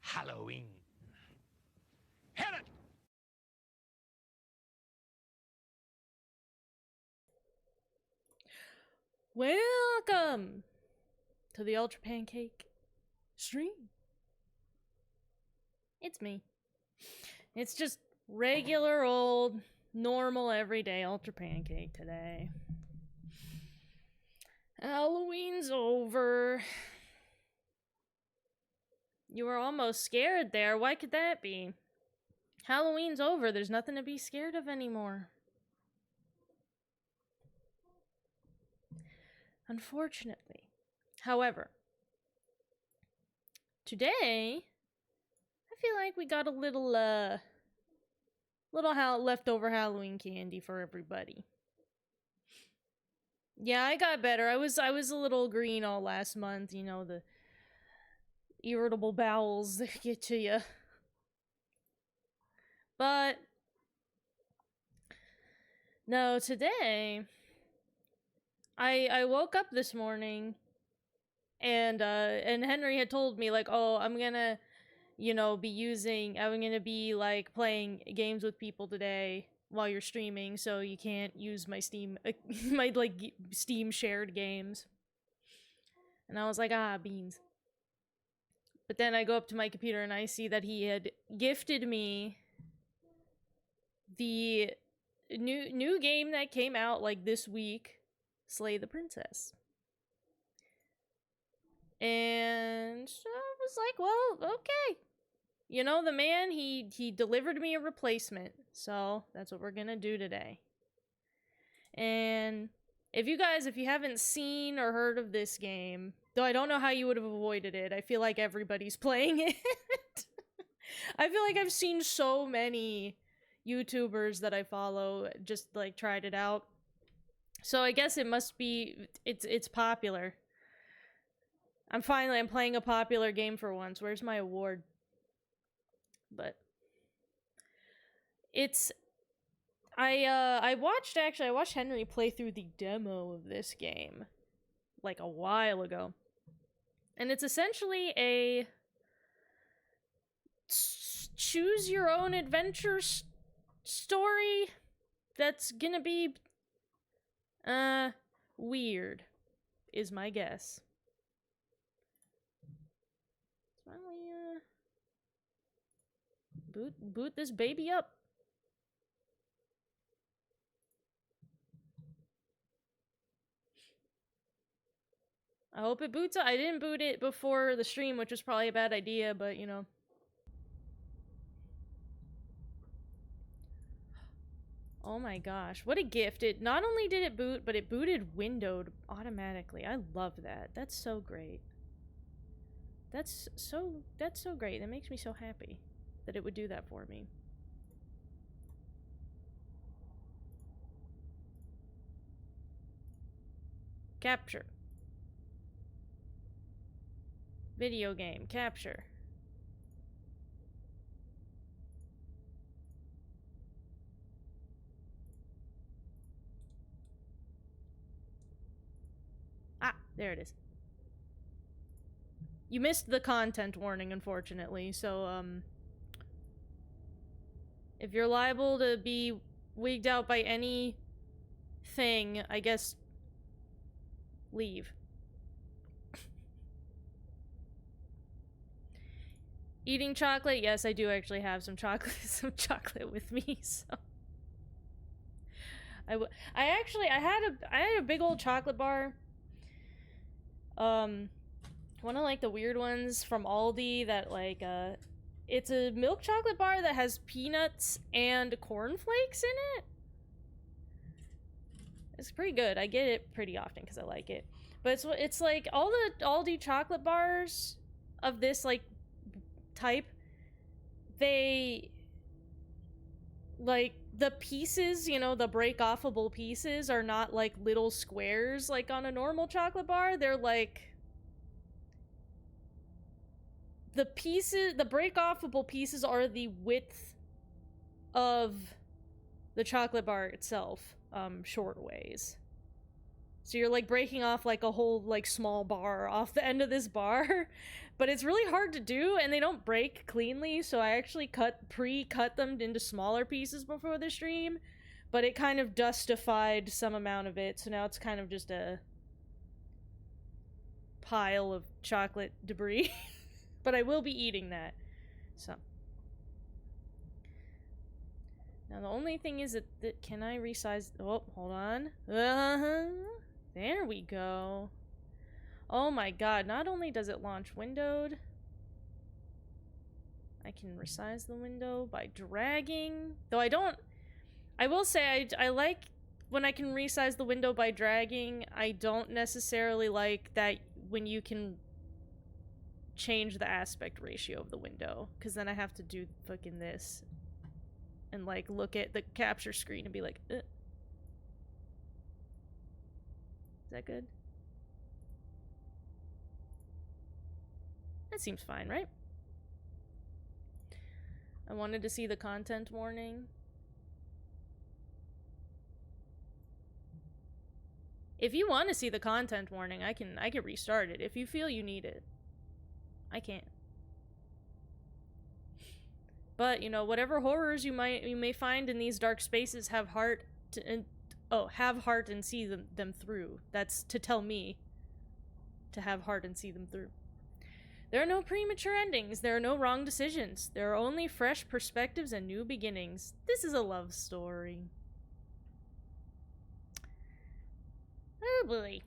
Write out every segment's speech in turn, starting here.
Halloween. Hit it! Welcome to the Ultra Pancake stream. It's me. It's just regular old, normal, everyday Ultra Pancake today. Halloween's over. You were almost scared there. Why could that be? Halloween's over. There's nothing to be scared of anymore. Unfortunately. However, today, I feel like we got a little leftover Halloween candy for everybody. Yeah, I got better. I was a little green all last month, you know, the irritable bowels that get to you. But no, today I woke up this morning and Henry had told me like, "Oh, I'm going to be like playing games with people today while you're streaming, so you can't use my Steam my like Steam shared games." And I was like, "Ah, beans." But then I go up to my computer and I see that he had gifted me the new game that came out like this week, Slay the Princess. And I was like, well, okay. You know, the man, he delivered me a replacement. So that's what we're gonna do today. And if you haven't seen or heard of this game, though I don't know how you would have avoided it, I feel like everybody's playing it. I feel like I've seen so many YouTubers that I follow just like tried it out. So I guess it must be it's popular. I'm playing a popular game for once. Where's my award? But it's I watched Henry play through the demo of this game like a while ago. And it's essentially a choose your own adventure story that's gonna be weird is my guess. Finally boot this baby up. I hope it boots up. I didn't boot it before the stream, which was probably a bad idea, but you know. Oh my gosh, what a gift. It not only did it boot, but it booted windowed automatically. I love that. That's so great. That's so great. That makes me so happy that it would do that for me. Capture. Video game. Capture. Ah, there it is. You missed the content warning, unfortunately, so, if you're liable to be wigged out by any thing, I guess leave. Eating chocolate? Yes, I do actually have some chocolate with me, so. I had a big old chocolate bar. One of like the weird ones from Aldi that like it's a milk chocolate bar that has peanuts and cornflakes in it. It's pretty good. I get it pretty often because I like it. But it's like all the Aldi chocolate bars of this like type, they like the pieces, you know, the break-offable pieces are not like little squares like on a normal chocolate bar. They're like the break-offable pieces are the width of the chocolate bar itself, short ways. So you're like breaking off like a whole like small bar off the end of this bar. But it's really hard to do, and they don't break cleanly, so I actually pre-cut them into smaller pieces before the stream. But it kind of dustified some amount of it, so now it's kind of just a pile of chocolate debris. But I will be eating that. So. Now the only thing is that can I resize? Oh, hold on. There we go. Oh my god, not only does it launch windowed, I can resize the window by dragging. Though I will say I like when I can resize the window by dragging. I don't necessarily like that when you can change the aspect ratio of the window, because then I have to do fucking this and like look at the capture screen and be like, Is that good? That seems fine, right? I wanted to see the content warning. If you want to see the content warning, I can restart it if you feel you need it. I can't. But, you know, whatever horrors you may find in these dark spaces, have heart and see them through. That's to tell me to have heart and see them through. There are no premature endings. There are no wrong decisions. There are only fresh perspectives and new beginnings. This is a love story. Oh boy.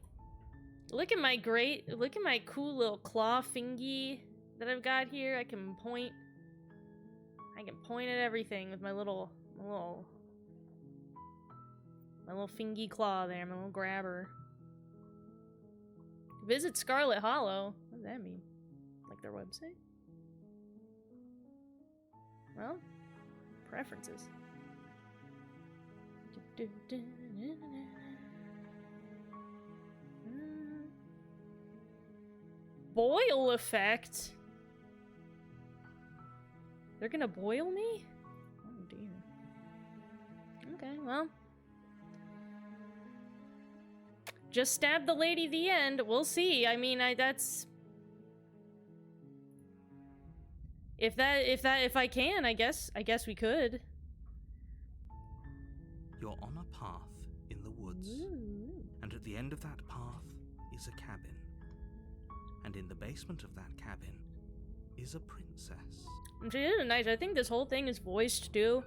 Look at my cool little claw fingy that I've got here. I can point at everything with my little fingy claw there, my little grabber. Visit Scarlet Hollow. What does that mean? Like their website? Well, preferences. Boil effect? They're gonna boil me? Oh dear. Okay, well. Just stab the lady the end. We'll see. I mean, that's... If I can, I guess we could. You're on a path in the woods. Ooh. And at the end of that path is a cabin. And in the basement of that cabin is a princess. She is nice. I think this whole thing is voiced too.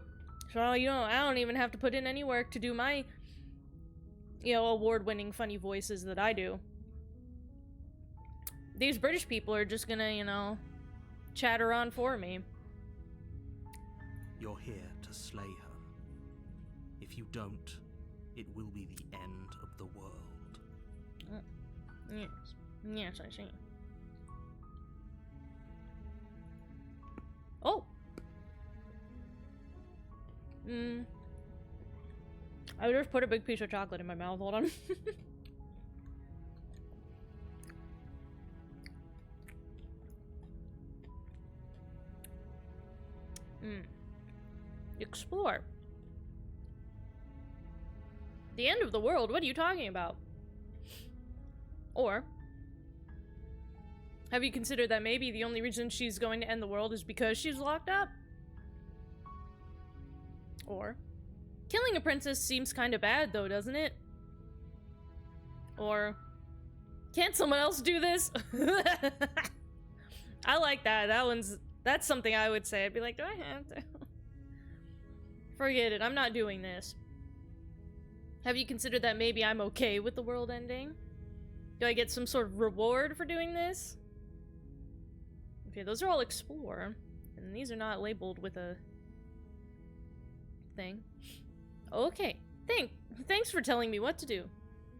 So, you know, I don't even have to put in any work to do my, you know, award-winning funny voices that I do. These British people are just gonna, you know, chatter on for me. You're here to slay her. If you don't, it will be the end of the world. Yes. Yes, I see. Oh! I just put a big piece of chocolate in my mouth. Hold on. Explore. The end of the world? What are you talking about? Or, have you considered that maybe the only reason she's going to end the world is because she's locked up? Or, killing a princess seems kind of bad though, doesn't it? Or, can't someone else do this? I like that. That's something I would say. I'd be like, do I have to? Forget it. I'm not doing this. Have you considered that maybe I'm okay with the world ending? Do I get some sort of reward for doing this? Okay, those are all explore. And these are not labeled with a thing. Okay. Thanks for telling me what to do.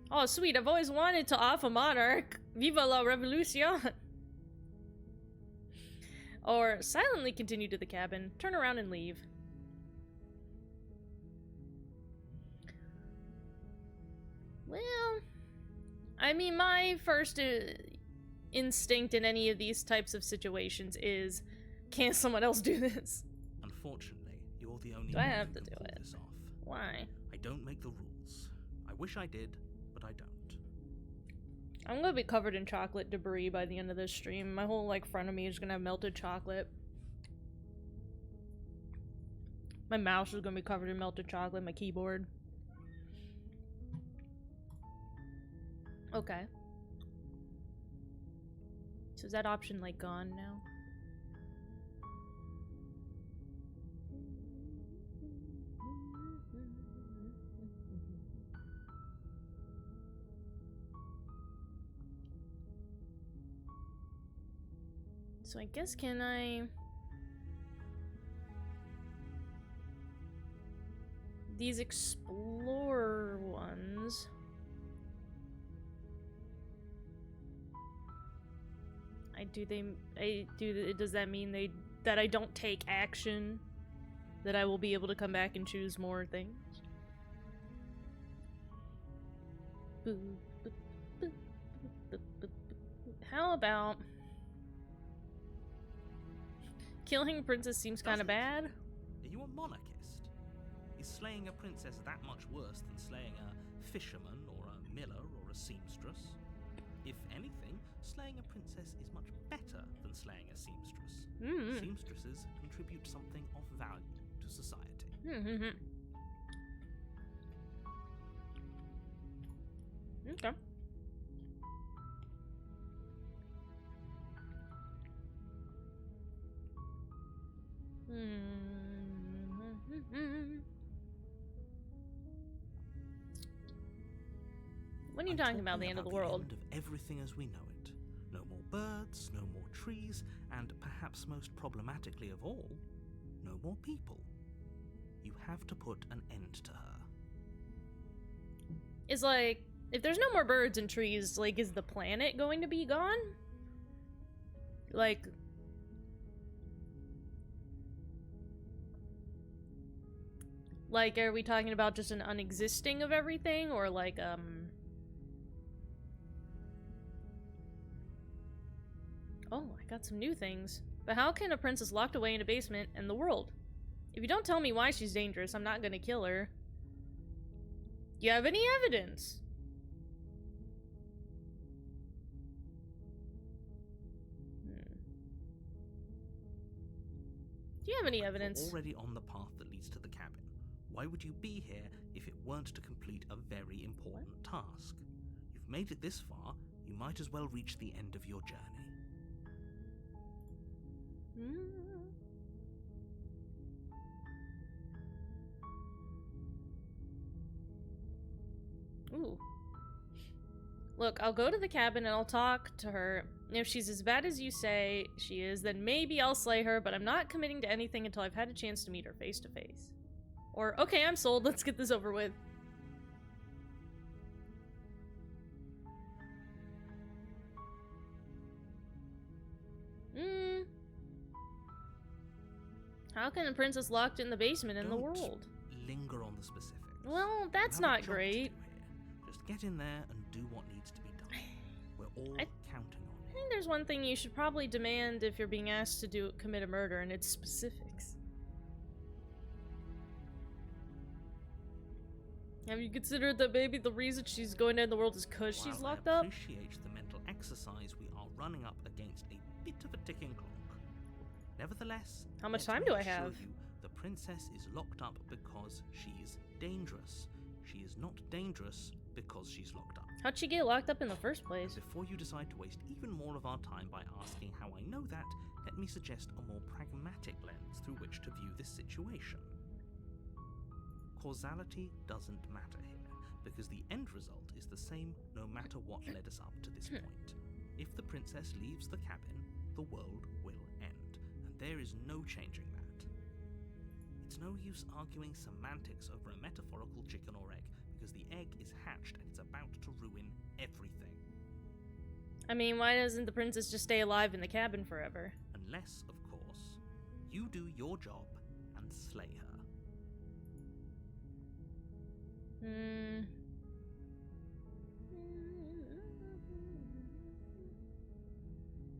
Oh, sweet. I've always wanted to off a monarch. Viva la revolution. Or silently continue to the cabin, turn around and leave. Well, I mean, my first instinct in any of these types of situations is, can someone else do this? Unfortunately, you're the only Do I one have who to can do pull it? this off. Why? I don't make the rules. I wish I did, but I don't. I'm gonna be covered in chocolate debris by the end of this stream. My whole, like, front of me is gonna have melted chocolate. My mouse is gonna be covered in melted chocolate, my keyboard. Okay. So is that option, like, gone now? So I guess, can I... These explorer ones... does that mean that I don't take action? That I will be able to come back and choose more things? How about... Killing a princess seems kind of bad. Are you a monarchist? Is slaying a princess that much worse than slaying a fisherman or a miller or a seamstress? If anything, slaying a princess is much better than slaying a seamstress. Seamstresses contribute something of value to society. Okay. When are you talking about the end of the world? The end of everything as we know it. No more birds, no more trees, and perhaps most problematically of all, no more people. You have to put an end to her. It's like, if there's no more birds and trees, like, is the planet going to be gone? Like... Like, are we talking about just an unexisting of everything, or like, Oh, I got some new things. But how can a princess locked away in a basement in the world? If you don't tell me why she's dangerous, I'm not gonna kill her. Do you have any evidence? Do you have any evidence? You're already on the path that leads to the cabin. Why would you be here if it weren't to complete a very important task? You've made it this far, you might as well reach the end of your journey. Ooh. Look, I'll go to the cabin and I'll talk to her. If she's as bad as you say she is, then maybe I'll slay her, but I'm not committing to anything until I've had a chance to meet her face to face. Or, okay, I'm sold, let's get this over with. How can a princess locked in the basement in the world? Linger on the specifics. Well, that's not great. Just get in there and do what needs to be done. We're all counting on I you. think there's one thing you should probably demand if you're being asked to commit a murder, and it's specifics. Have you considered that maybe the reason she's going down the world is because she's locked up? I appreciate the mental exercise, we are running up against a bit of a ticking clock. Nevertheless, how much time do I have? The princess is locked up because she's dangerous. She is not dangerous because she's locked up. How'd she get locked up in the first place? And before you decide to waste even more of our time by asking how I know that, let me suggest a more pragmatic lens through which to view this situation. Causality doesn't matter here, because the end result is the same no matter what led us up to this point. If the princess leaves the cabin, the world will end, and there is no changing that. It's no use arguing semantics over a metaphorical chicken or egg, because the egg is hatched and it's about to ruin everything. I mean, why doesn't the princess just stay alive in the cabin forever? Unless, of course, you do your job and slay her.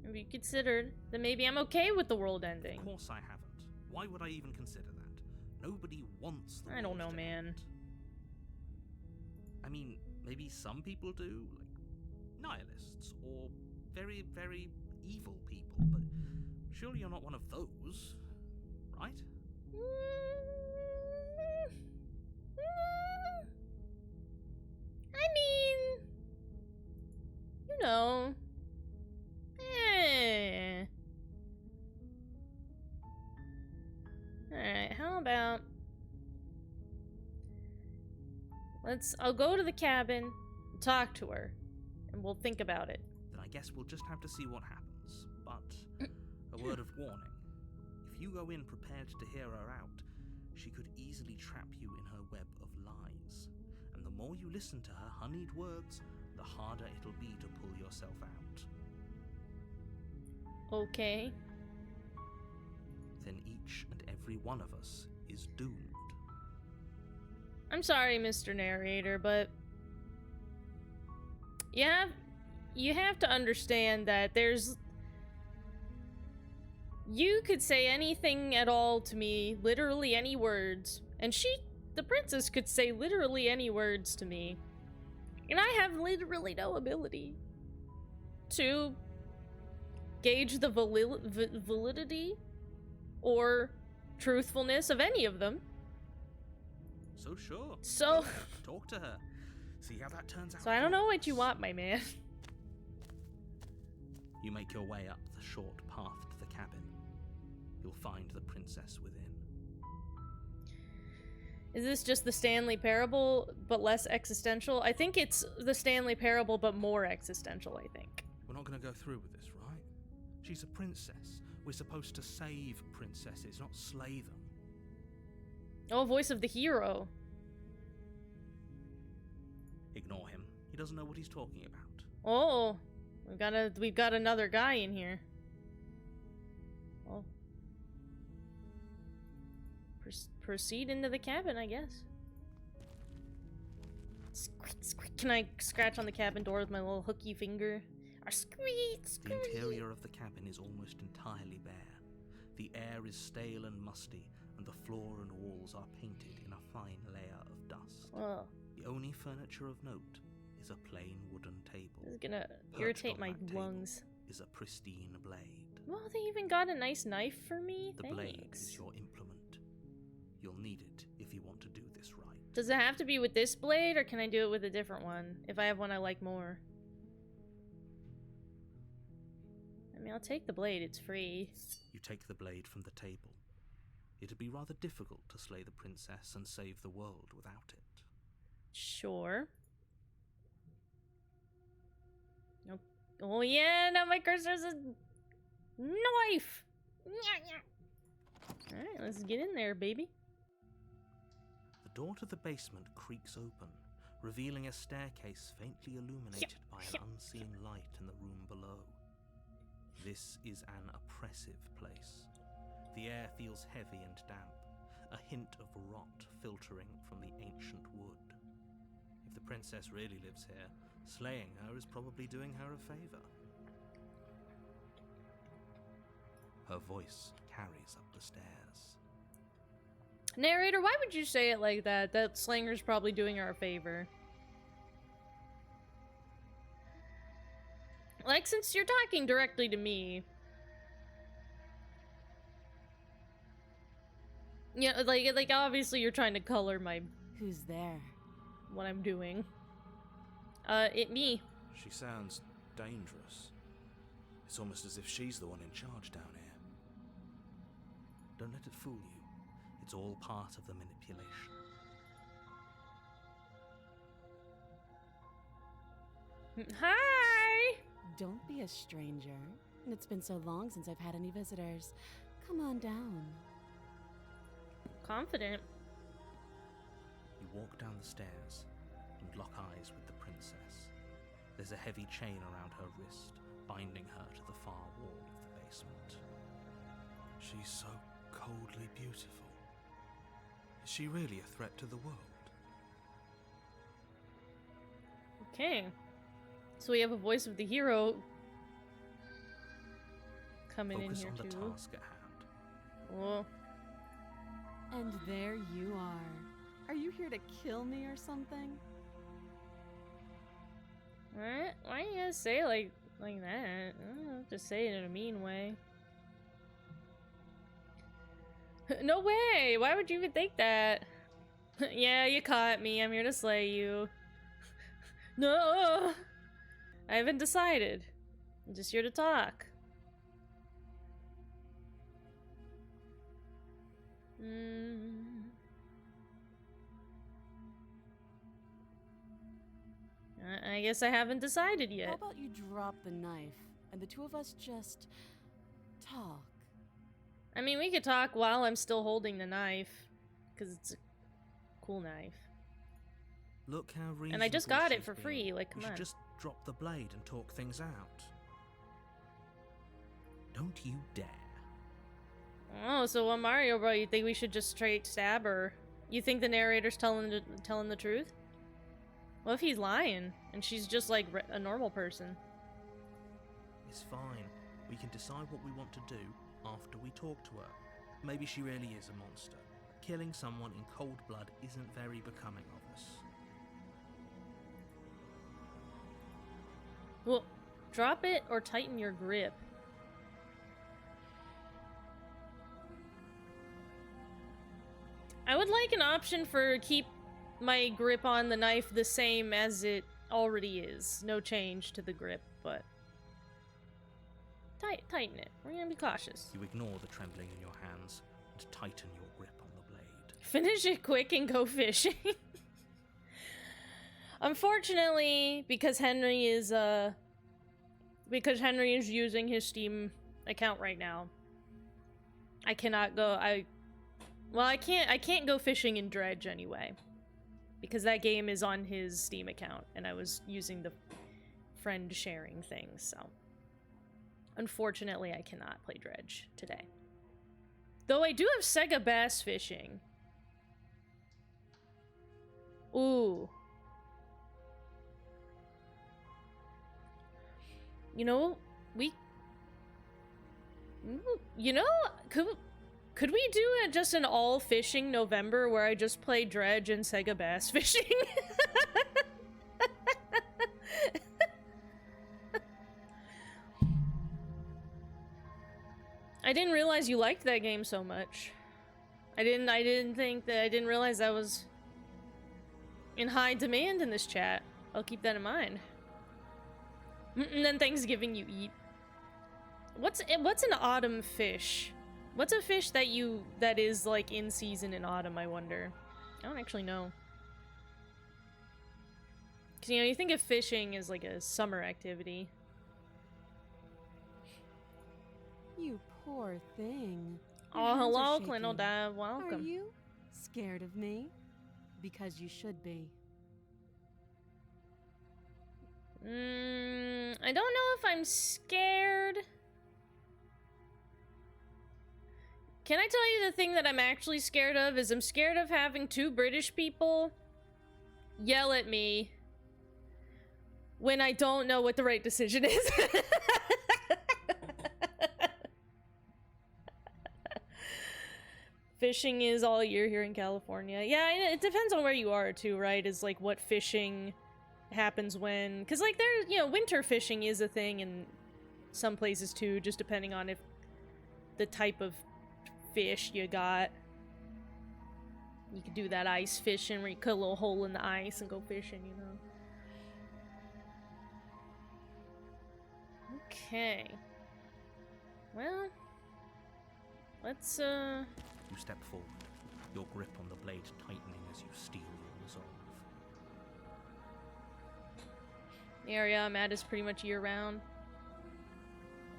Have you considered that maybe I'm okay with the world ending? Of course I haven't. Why would I even consider that? Nobody wants the I don't world know, to man. end. I mean, Maybe some people do, like nihilists or very, very evil people, but surely you're not one of those, right? I mean, you know, Alright, how about... I'll go to the cabin, talk to her, and we'll think about it. Then I guess we'll just have to see what happens. But a word of warning. If you go in prepared to hear her out, she could easily trap you in her web of lies. And the more you listen to her honeyed words, the harder it'll be to pull yourself out. Okay. Then each and every one of us is doomed. I'm sorry, Mr. Narrator, but... You have to understand that there's... You could say anything at all to me, literally any words, and the princess could say literally any words to me. And I have literally no ability to gauge the validity or truthfulness of any of them. So sure. So... Talk to her. See how that turns out. So I don't know what you want, my man. You make your way up the short path to the cabin. You'll find the princess within. Is this just the Stanley Parable, but less existential? I think it's the Stanley Parable, but more existential, I think. We're not going to go through with this, right? She's a princess. We're supposed to save princesses, not slay them. Oh, voice of the hero. Ignore him. He doesn't know what he's talking about. Oh, we've got another guy in here. Oh. Proceed into the cabin, I guess. Squeak, squeak. Can I scratch on the cabin door with my little hooky finger? Squeak, squeak. The interior of the cabin is almost entirely bare. The air is stale and musty, and the floor and walls are painted in a fine layer of dust. Oh. The only furniture of note is a plain wooden table. This is gonna Perched irritate on my that table lungs. is a pristine blade. Well, they even got a nice knife for me? The Thanks. blade is your implement. You'll need it if you want to do this right. Does it have to be with this blade, or can I do it with a different one? If I have one I like more. I mean, I'll take the blade, it's free. You take the blade from the table. It'd be rather difficult to slay the princess and save the world without it. Sure. Nope. Oh yeah, now my cursor's a knife! Alright, let's get in there, baby. The door to the basement creaks open, revealing a staircase faintly illuminated by an unseen light in the room below. This is an oppressive place. The air feels heavy and damp, a hint of rot filtering from the ancient wood. If the princess really lives here, slaying her is probably doing her a favor. Her voice carries up the stairs. Narrator, why would you say it like that? That Slanger's probably doing her a favor. Like, since you're talking directly to me. Yeah, like obviously you're trying to color my... Who's there? What I'm doing. Me. She sounds dangerous. It's almost as if she's the one in charge down here. Don't let it fool you. It's all part of the manipulation. Hi! Don't be a stranger. It's been so long since I've had any visitors. Come on down. Confident. You walk down the stairs and lock eyes with the princess. There's a heavy chain around her wrist, binding her to the far wall of the basement. She's so coldly beautiful. Is she really a threat to the world? Okay. So we have a voice of the hero coming Focus in on here the too. task at hand. Oh. And there you are. Are you here to kill me or something? What? Why you gotta say it like that? I don't know, just say it in a mean way. No way! Why would you even think that? Yeah, you caught me. I'm here to slay you. No! I haven't decided. I'm just here to talk. I guess I haven't decided yet. How about you drop the knife and the two of us just talk? I mean, we could talk while I'm still holding the knife, because it's a cool knife. Look how reasonable And I just got it she's for being. free, like, come We should on. just drop the blade and talk things out. Don't you dare. Oh, so what, Mario Bro? You think we should just straight stab her? You think the narrator's telling the truth? What if he's lying and she's just like a normal person? It's fine. We can decide what we want to do after we talk to her. Maybe she really is a monster. Killing someone in cold blood isn't very becoming of us. Well, drop it or tighten your grip. I would like an option for keep my grip on the knife the same as it already is. No change to the grip, but tighten it. We're gonna be cautious. You ignore the trembling in your hands and tighten your grip on the blade. Finish it quick and go fishing. Unfortunately, because Henry is using his Steam account right now, I cannot go. I can't go fishing in Dredge anyway, because that game is on his Steam account, and I was using the friend sharing thing, so unfortunately I cannot play Dredge today. Though I do have Sega Bass Fishing. Ooh. You know, could we do just an all fishing November where I just play Dredge and Sega Bass Fishing? I didn't realize you liked that game so much. I didn't realize that was in high demand in this chat. I'll keep that in mind. And then Thanksgiving you eat. What's an autumn fish? What's a fish that is like in season in autumn, I wonder? I don't actually know. Cause you know, you think of fishing as like a summer activity. You poor thing. Your Oh, hands are hello, shaking. Clinodad. Are Welcome. you scared of me? Because you should be. I don't know if I'm scared. Can I tell you the thing that I'm actually scared of is I'm scared of having two British people yell at me when I don't know what the right decision is. Fishing is all year here in California. Yeah, it depends on where you are too, right? Is like what fishing happens when, because like there's, you know, winter fishing is a thing in some places too, just depending on if the type of fish you got. You could do that ice fishing where you cut a little hole in the ice and go fishing, you know. Okay. Well, let's You step forward, your grip on the blade tightening as you steel your resolve. the area I'm at is pretty much year round.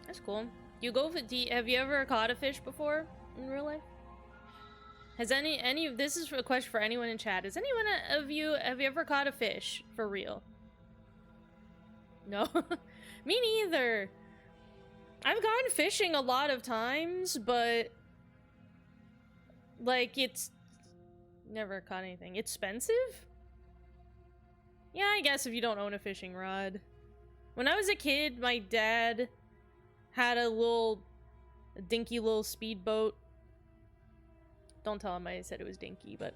That's cool. You go for have you ever caught a fish before in real life? Has any of this is a question for anyone in chat. Has anyone of you have you ever caught a fish for real? No. Me neither. I've gone fishing a lot of times, but like it's never caught anything. Expensive? Yeah, I guess if you don't own a fishing rod. When I was a kid, my dad had a dinky little speedboat. Don't tell him I said it was dinky, but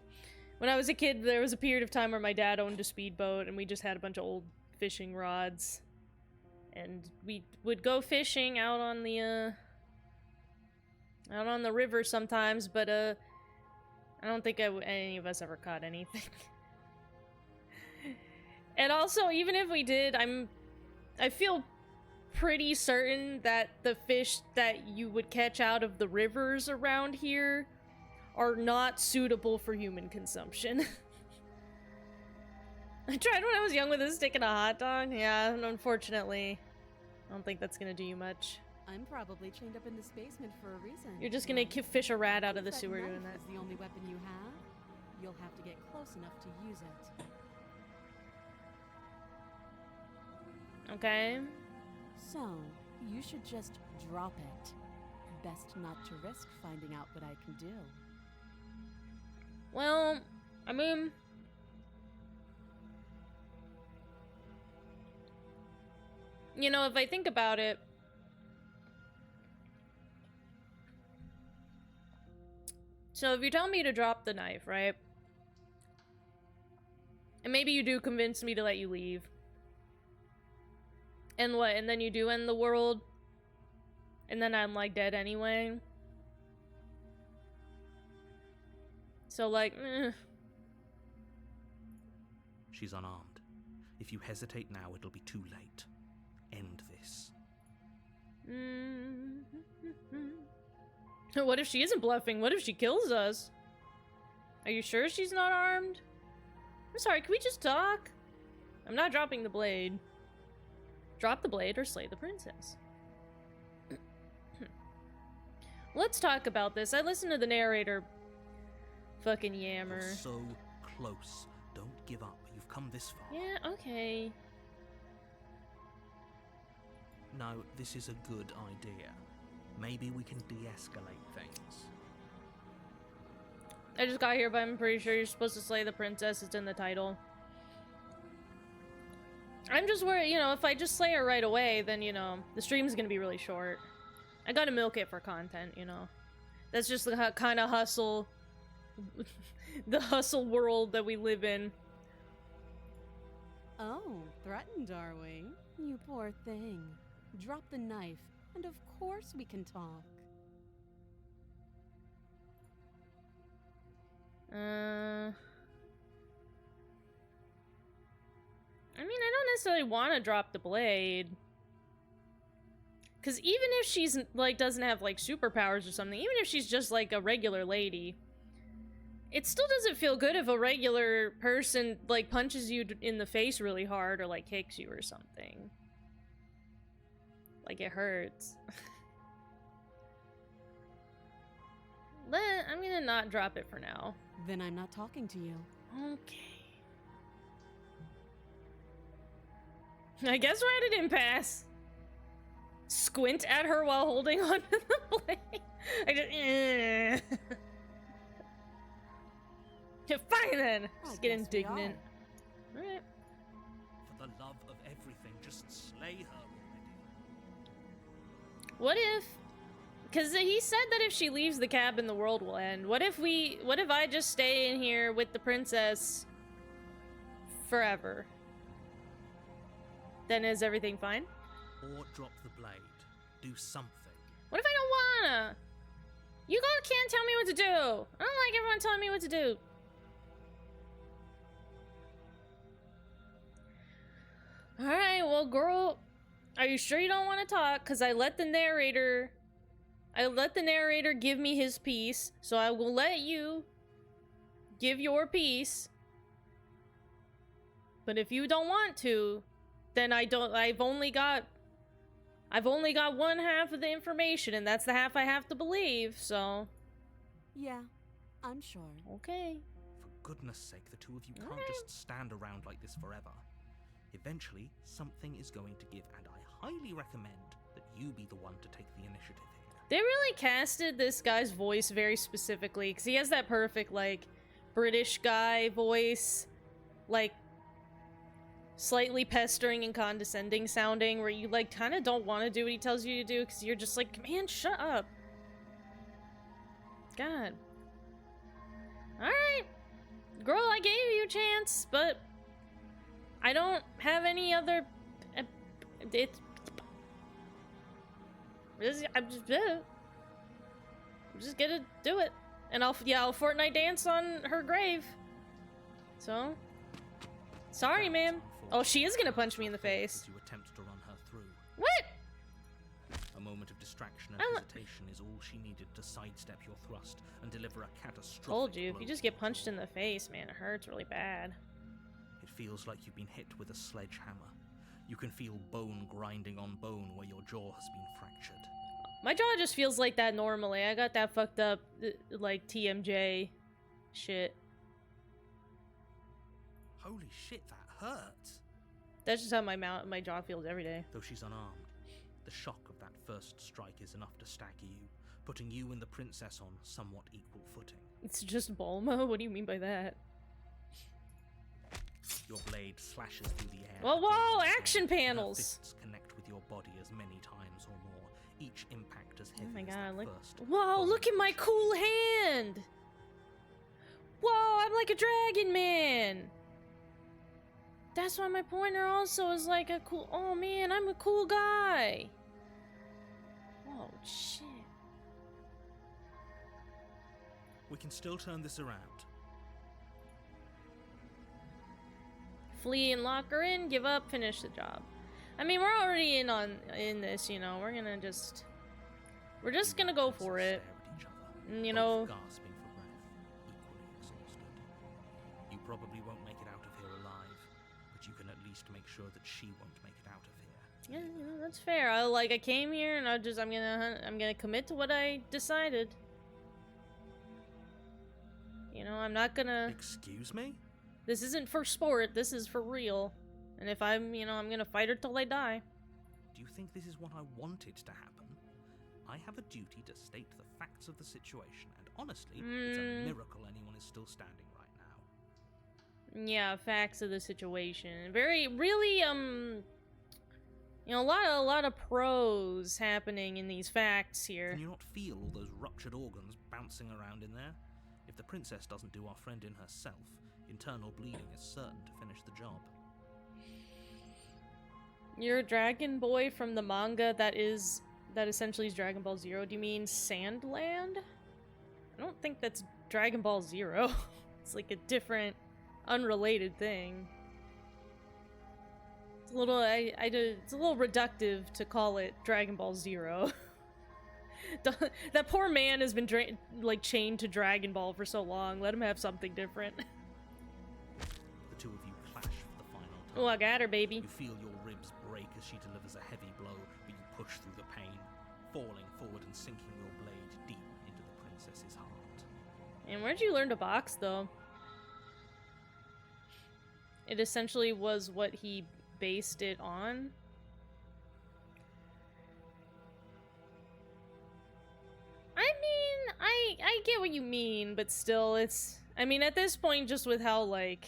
when I was a kid, there was a period of time where my dad owned a speedboat, and we just had a bunch of old fishing rods. And we would go fishing out on the river sometimes, but I don't think any of us ever caught anything. And also, even if we did, I feel pretty certain that the fish that you would catch out of the rivers around here are not suitable for human consumption. I tried when I was young with a stick and a hot dog. Yeah, unfortunately, I don't think that's gonna do you much. I'm probably chained up in this basement for a reason. You're just gonna fish a rat out of the Since sewer knife doing that. is the only weapon you have, you'll have to get close enough to use it. Okay. So, you should just drop it. Best not to risk finding out what I can do. Well, I mean, you know, if I think about it, so if you tell me to drop the knife, right? And maybe you do convince me to let you leave. And what? And then you do end the world? And then I'm, like, dead anyway? So, like, She's unarmed. If you hesitate now, it'll be too late. End this. What if she isn't bluffing? What if she kills us? Are you sure she's not armed? I'm sorry, can we just talk? I'm not dropping the blade. Drop the blade or slay the princess. Let's talk about this. I listened to the narrator fucking yammer. You're so close. Don't give up. You've come this far. Yeah, okay. No, this is a good idea. Maybe we can de-escalate things. I just got here, but I'm pretty sure you're supposed to slay the princess. It's in the title. I'm just worried, you know, if I just slay her right away, then, you know, the stream's gonna be really short. I gotta milk it for content, you know. That's just the kind of hustle, the hustle world that we live in. Oh, threatened, are we? You poor thing. Drop the knife, and of course we can talk. I mean, I don't necessarily want to drop the blade. Because even if she's, like, doesn't have, like, superpowers or something, even if she's just, like, a regular lady, it still doesn't feel good if a regular person, like, punches you in the face really hard or, like, kicks you or something. Like, it hurts. I'm gonna not drop it for now. Then I'm not talking to you. Okay. I guess we're at an impasse. Squint at her while holding on to the blade. I just... Fine then! Just get indignant. Alright. For the love of everything, just slay her already. What if... Because he said that if she leaves the cabin, the world will end. What if I just stay in here with the princess forever? Then is everything fine? Or drop the blade. Do something. What if I don't wanna? You all can't tell me what to do. I don't like everyone telling me what to do. Alright, well, girl, are you sure you don't want to talk? Because I let the narrator give me his piece, so I will let you give your piece. But if you don't want to, then I've only got one half of the information, and that's the half I have to believe, so... Yeah, I'm sure. Okay. For goodness sake, the two of you can't Alright. just stand around like this forever. Eventually, something is going to give, and I highly recommend that you be the one to take the initiative here. They really casted this guy's voice very specifically, because he has that perfect, like, British guy voice, like, slightly pestering and condescending sounding, where you, like, kind of don't want to do what he tells you to do, because you're just like, man, shut up. God. Alright. Girl, I gave you a chance, but I don't have any other... I'm just gonna do it. And I'll Fortnite dance on her grave. So... Sorry, ma'am. Oh, she is gonna punch me in the face. As you attempt to run her through. What? A moment of distraction and hesitation is all she needed to sidestep your thrust and deliver a catastrophic Told you, if blow you just to get the punched jaw. in the face, man, it hurts really bad. It feels like you've been hit with a sledgehammer. You can feel bone grinding on bone where your jaw has been fractured. My jaw just feels like that normally. I got that fucked up, like, TMJ shit. Holy shit, that hurts! That's just how my jaw feels every day. Though she's unarmed, the shock of that first strike is enough to stagger you, putting you and the princess on somewhat equal footing. It's just Bulma? What do you mean by that? Your blade slashes through the air. Whoa, whoa, again and action again, and her panels! fists connect with your body as many times or more, each impact as heavy Oh my as god, that look. first. Whoa, bone look at my crushing. cool hand! Whoa, I'm like a dragon man! That's why my pointer also is like a cool. Oh man, I'm a cool guy! Oh shit. We can still turn this around. Flee and lock her in, give up, finish the job. I mean, we're already in this, you know. We're just gonna go for it. And, you know, Gasping for breath, equally exhausted. You probably won't make it out of here alive, but you can at least make sure that she won't make it out of here. yeah, you know, that's fair. I came here and I'm gonna commit to what I decided. You know, I'm not gonna. Excuse me? This isn't for sport. This is for real. And if I'm gonna fight her till I die. Do you think this is what I wanted to happen? I have a duty to state the facts of the situation, and honestly, it's a miracle anyone is still standing right now. Yeah, facts of the situation. Really, you know, a lot of pros happening in these facts here. Can you not feel all those ruptured organs bouncing around in there? If the princess doesn't do our friend in herself, internal bleeding is certain to finish the job. You're a dragon boy from the manga that essentially is Dragon Ball Zero. Do you mean Sandland? I don't think that's Dragon Ball Zero. It's like a different, unrelated thing. It's a little, it's a little reductive to call it Dragon Ball Zero. That poor man has been chained to Dragon Ball for so long. Let him have something different. The two of you clash for the final time. Oh, I got her, baby. You feel your ribs break as she delivers a heavy blow, but you push through the pain, falling forward and sinking your blade deep into the princess's heart. And where'd you learn to box, though? It essentially was what he based it on. I mean, I get what you mean, but still, it's... I mean, at this point, just with how, like...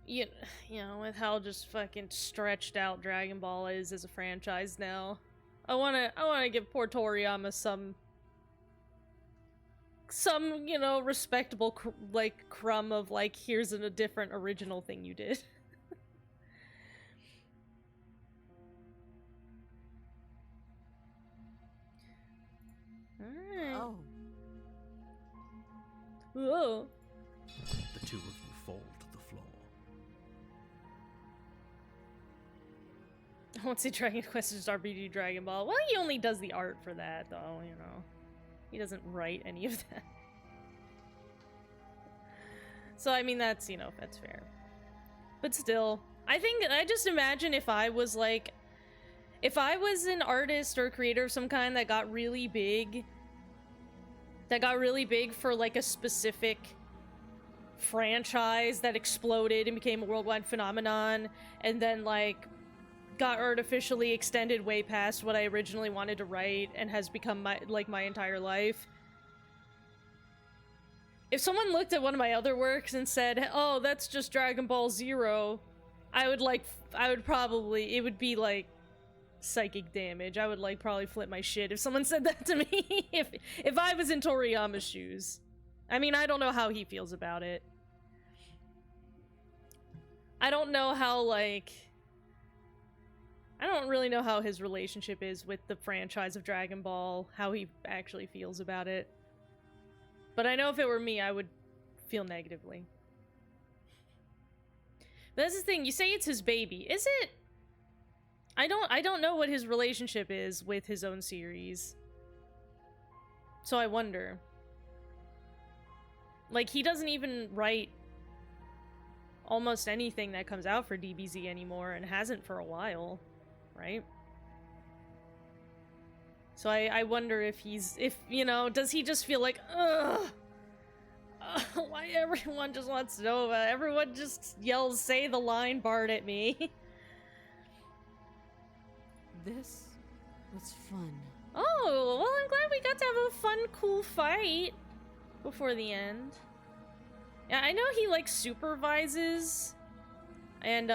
You know, with how just fucking stretched out Dragon Ball is as a franchise now. I wanna give poor Toriyama some, you know, respectable, crumb of, like, here's a different original thing you did. Alright. Oh, Whoa. The two of you fall to the floor. I won't say Dragon Quest is RPG Dragon Ball. Well, he only does the art for that, though, you know. He doesn't write any of that. So, I mean, that's, you know, that's fair. But still, I just imagine if I was, like... If I was an artist or a creator of some kind that got really big... That got really big for, like, a specific franchise that exploded and became a worldwide phenomenon, and then, like... got artificially extended way past what I originally wanted to write and has become my entire life. If someone looked at one of my other works and said, "Oh, that's just Dragon Ball Zero," it would be like psychic damage. I would probably flip my shit if someone said that to me. if I was in Toriyama's shoes. I mean, I don't know how he feels about it. I don't know how, like... I don't really know how his relationship is with the franchise of Dragon Ball, how he actually feels about it. But I know if it were me, I would feel negatively. But that's the thing, you say it's his baby. Is it? I don't know what his relationship is with his own series. So I wonder. Like, he doesn't even write almost anything that comes out for DBZ anymore, and hasn't for a while, right? So I wonder if he's, you know, does he just feel like, ugh, why everyone just wants Nova? Everyone just yells, say the line, Bard at me. This was fun. Oh, well, I'm glad we got to have a fun, cool fight before the end. Yeah, I know he, like, supervises and,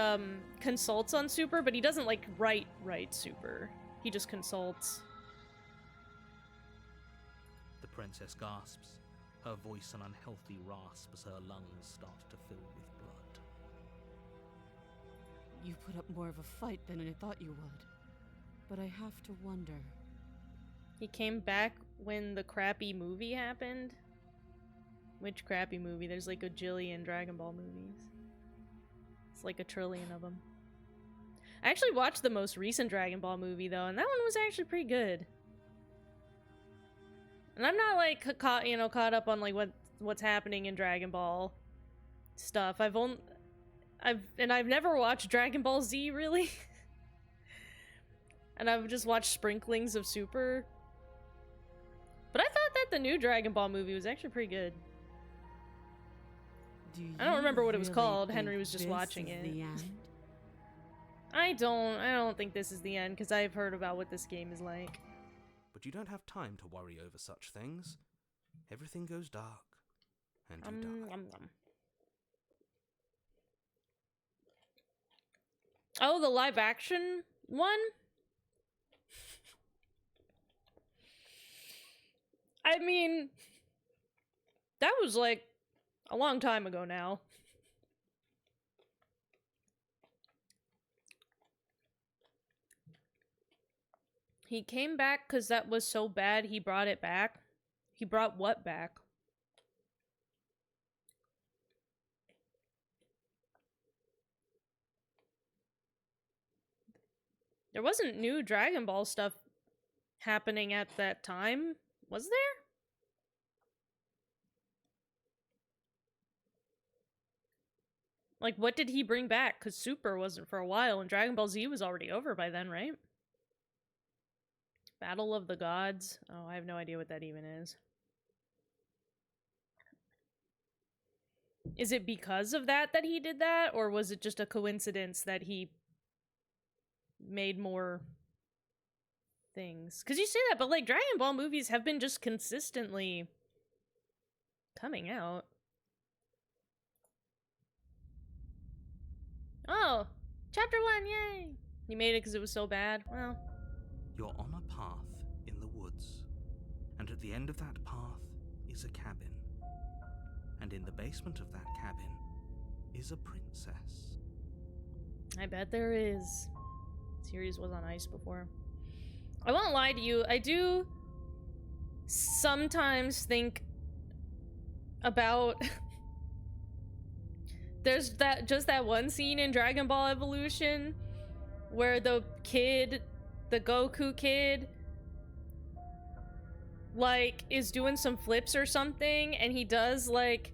consults on Super, but he doesn't, like, write Super. He just consults. The princess gasps, her voice an unhealthy rasp as her lungs start to fill with blood. You put up more of a fight than I thought you would. But I have to wonder. He came back when the crappy movie happened? Which crappy movie? There's like a jillion Dragon Ball movies. It's like a trillion of them. I actually watched the most recent Dragon Ball movie though, and that one was actually pretty good. And I'm not like caught up on like what's happening in Dragon Ball stuff. I've never watched Dragon Ball Z really. And I've just watched sprinklings of Super. But I thought that the new Dragon Ball movie was actually pretty good. I don't remember what it was called. Henry was just watching it. The end? I don't think this is the end, because I've heard about what this game is like. But you don't have time to worry over such things. Everything goes dark, and you die. Oh, the live action one? I mean, that was like a long time ago now. He came back because that was so bad he brought it back. He brought what back? There wasn't new Dragon Ball stuff happening at that time, was there? Like, what did he bring back? Because Super wasn't for a while, and Dragon Ball Z was already over by then, right? Battle of the Gods? Oh, I have no idea what that even is. Is it because of that he did that? Or was it just a coincidence that he made more things? Because you say that, but like Dragon Ball movies have been just consistently coming out. Oh, chapter 1, yay! You made it because it was so bad? Well. You're on a path in the woods, and at the end of that path is a cabin. And in the basement of that cabin is a princess. I bet there is. Series was on ice before. I won't lie to you, I do sometimes think about there's that one scene in Dragon Ball Evolution where the Goku kid like is doing some flips or something, and he does like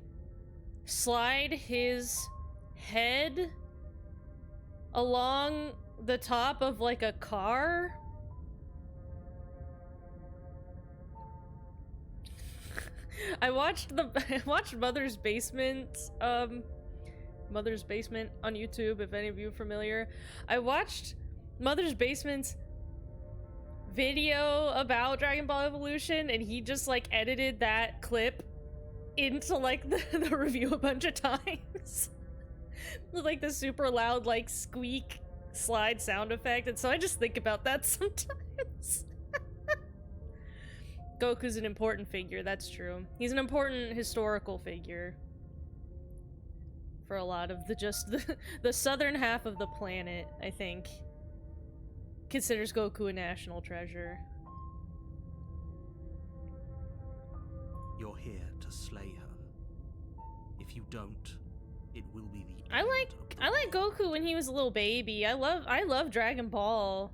slide his head along the top of like a car. I watched Mother's Basement on YouTube, if any of you are familiar. I watched Mother's Basement's video about Dragon Ball Evolution, and he just like edited that clip into like the review a bunch of times with like the super loud like squeak slide sound effect, and so I just think about that sometimes. Goku's an important figure, that's true. He's an important historical figure for a lot of the southern half of the planet, I think, considers Goku a national treasure. You're here to slay her. If you don't, it will be the I end like of the Goku when he was a little baby. I love Dragon Ball.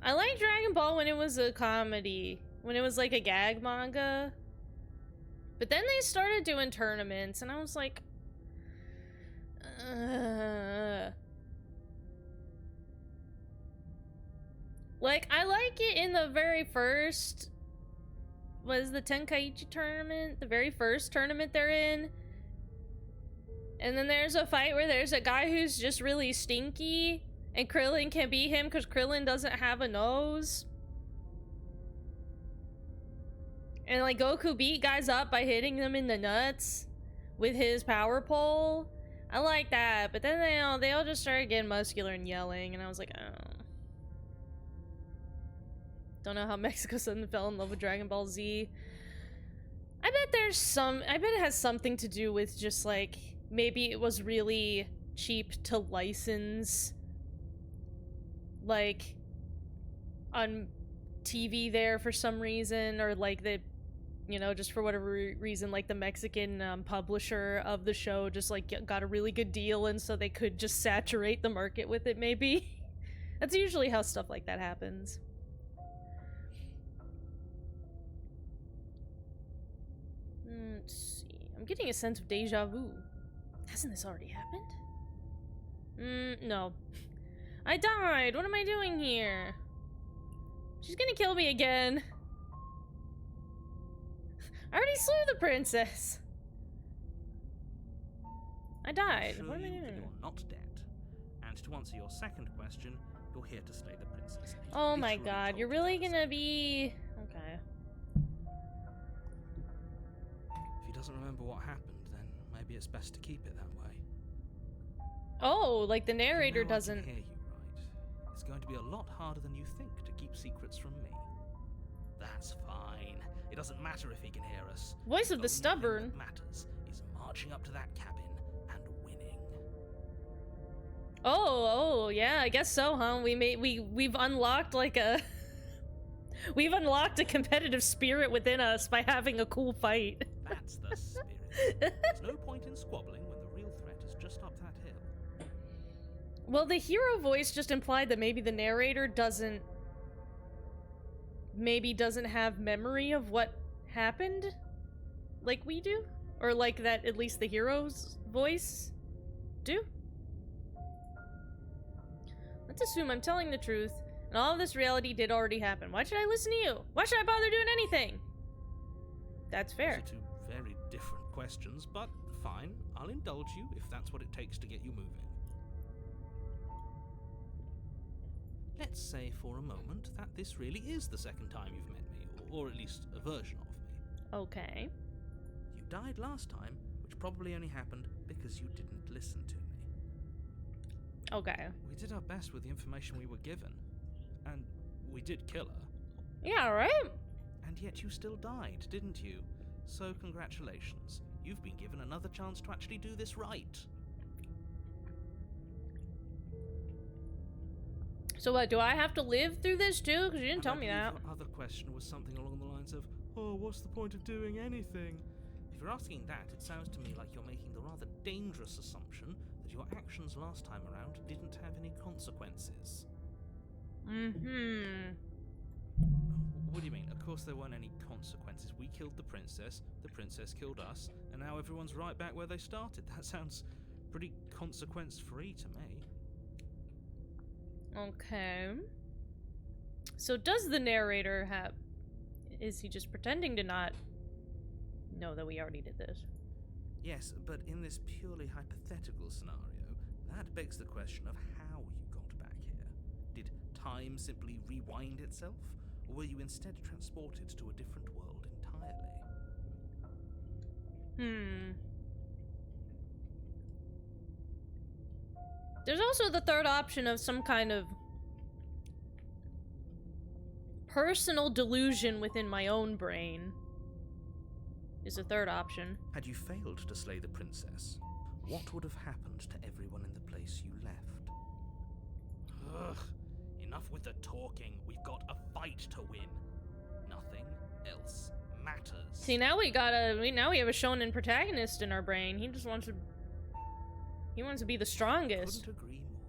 I like Dragon Ball when it was a comedy, when it was like a gag manga. But then they started doing tournaments, and I was like, like, I like it in the very first, was the Tenkaichi tournament, the very first tournament they're in. And then there's a fight where there's a guy who's just really stinky, and Krillin can beat him because Krillin doesn't have a nose. And like Goku beat guys up by hitting them in the nuts with his power pole. I like that, but then they all just started getting muscular and yelling, and I was like, oh. Don't know how Mexico suddenly fell in love with Dragon Ball Z. I bet it has something to do with just like, maybe it was really cheap to license, like, on TV there for some reason, or like the, you know, just for whatever reason, like the Mexican publisher of the show just like got a really good deal, and so they could just saturate the market with it, maybe. That's usually how stuff like that happens. Let's see. I'm getting a sense of deja vu. Hasn't this already happened? No. I died! What am I doing here? She's gonna kill me again. I already slew the princess. I died. Assure What am I you that doing? you're not dead. And to answer your second question, you're here to slay the princess. Oh my Literally god, told you're you really that. gonna be... Okay. If he doesn't remember what happened, then maybe it's best to keep it that way. Oh, like the narrator Now doesn't... I can hear you, right? It's going to be a lot harder than you think to keep secrets from me. That's fine. It doesn't matter if he can hear us. Voice of the only thing stubborn. that matters is marching up to that cabin and winning. Oh, yeah, I guess so, huh? We've unlocked like a... We've unlocked a competitive spirit within us by having a cool fight. That's the spirit. There's no point in squabbling when the real threat is just up that hill. Well, the hero voice just implied that maybe the narrator doesn't have memory of what happened like we do, or like that at least the hero's voice do. Let's assume I'm telling the truth and all of this reality did already happen. Why should I listen to you? Why should I bother doing anything? That's fair. Those are two very different questions, but fine. I'll indulge you if that's what it takes to get you moving. Let's say for a moment that this really is the second time you've met me, or at least a version of me. Okay. You died last time, which probably only happened because you didn't listen to me. Okay. We did our best with the information we were given. And we did kill her. Yeah, right? And yet you still died, didn't you? So congratulations. You've been given another chance to actually do this right. So what, do I have to live through this too? Because you didn't And tell I me believe that. Your other question was something along the lines of, oh, what's the point of doing anything? If you're asking that, it sounds to me like you're making the rather dangerous assumption that your actions last time around didn't have any consequences. Mm-hmm. What do you mean? Of course there weren't any consequences. We killed the princess killed us, and now everyone's right back where they started. That sounds pretty consequence-free to me. Okay. So does the narrator have... Is he just pretending to not know that we already did this? Yes, but in this purely hypothetical scenario, that begs the question of how you got back here. Did time simply rewind itself, or were you instead transported to a different world entirely? There's also the third option of some kind of personal delusion within my own brain. is a third option. Had you failed to slay the princess, what would have happened to everyone in the place you left? Ugh. Enough with the talking. We've got a fight to win. Nothing else matters. See, now we have a shonen protagonist in our brain. He just wants to... He wants to be the strongest. Couldn't agree more.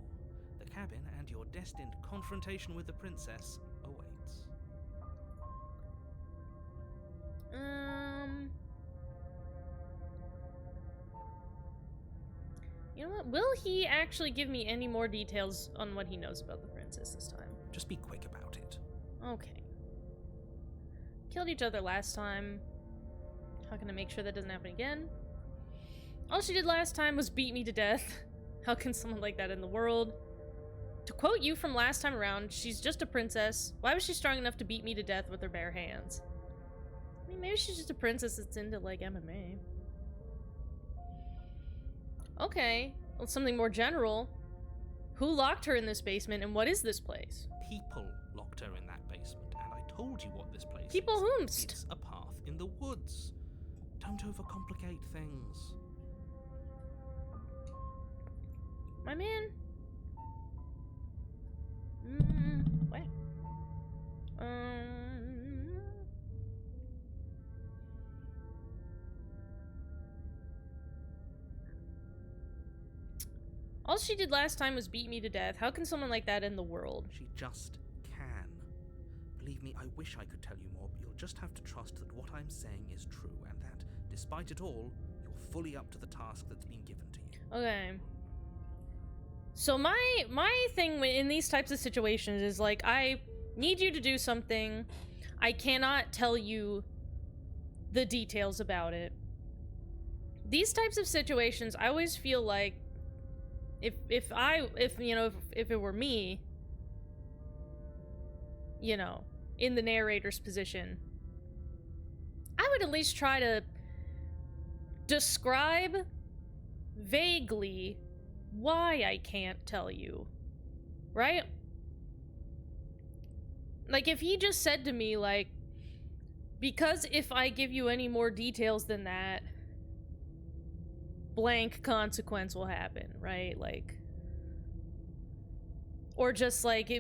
The cabin and your destined confrontation with the princess awaits. You know what? Will he actually give me any more details on what he knows about the princess this time? Just be quick about it. Okay. Killed each other last time. How can I make sure that doesn't happen again? All she did last time was beat me to death. How can someone like that in the world? To quote you from last time around, she's just a princess. Why was she strong enough to beat me to death with her bare hands? I mean, maybe she's just a princess that's into, like, MMA. Okay. Well, something more general. Who locked her in this basement, and what is this place? People locked her in that basement, and I told you what this place People is. whomst? It's a path in the woods. Don't overcomplicate things. My man. What? All she did last time was beat me to death. How can someone like that end the world? She just can. Believe me, I wish I could tell you more, but you'll just have to trust that what I'm saying is true, and that, despite it all, you're fully up to the task that's been given to you. Okay. So my thing in these types of situations is, like, I need you to do something. I cannot tell you the details about it. These types of situations, I always feel like if it were me, you know, in the narrator's position, I would at least try to describe vaguely why I can't tell you, right? Like, if he just said to me, like, because if I give you any more details than that, blank consequence will happen, right? Like, or just like,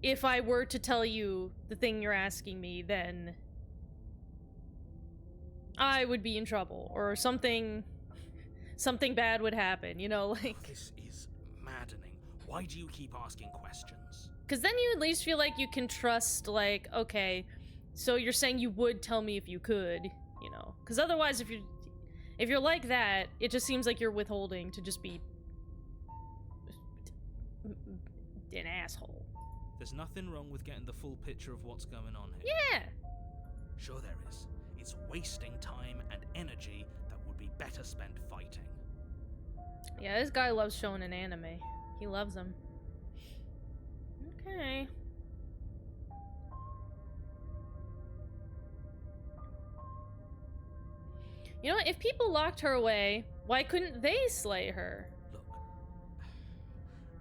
if I were to tell you the thing you're asking me, then I would be in trouble, or something bad would happen, you know, like... This is maddening. Why do you keep asking questions? Because then you at least feel like you can trust, like, okay, so you're saying you would tell me if you could, you know? Because otherwise, if you're like that, it just seems like you're withholding to just be an asshole. There's nothing wrong with getting the full picture of what's going on here. Yeah! Sure there is. It's wasting time and energy that would be better spent fighting. Yeah, this guy loves showing an anime. He loves them. Okay. You know what? If people locked her away, why couldn't they slay her? Look,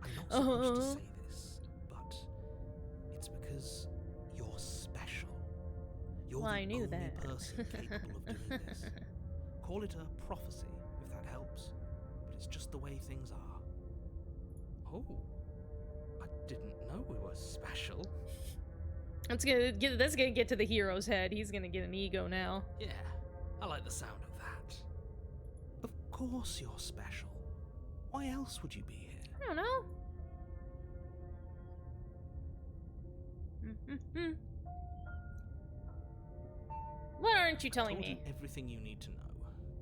I'm not supposed to say this, but it's because you're special. You're Well, the I knew only that. person capable of doing this. Call it a prophecy, if that helps, but it's just the way things are. Oh, I didn't know we were special. That's gonna get to the hero's head. He's gonna get an ego now. Yeah, I like the sound of that. Of course you're special. Why else would you be here? I don't know. What aren't you telling Told me? you everything you need to know.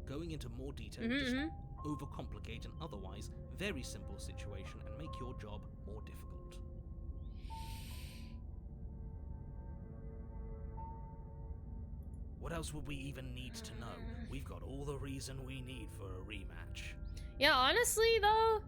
Going into more detail Mhm, just mhm. overcomplicate an otherwise very simple situation and make your job more difficult. What else would we even need to know? We've got all the reason we need for a rematch. Yeah, honestly, though,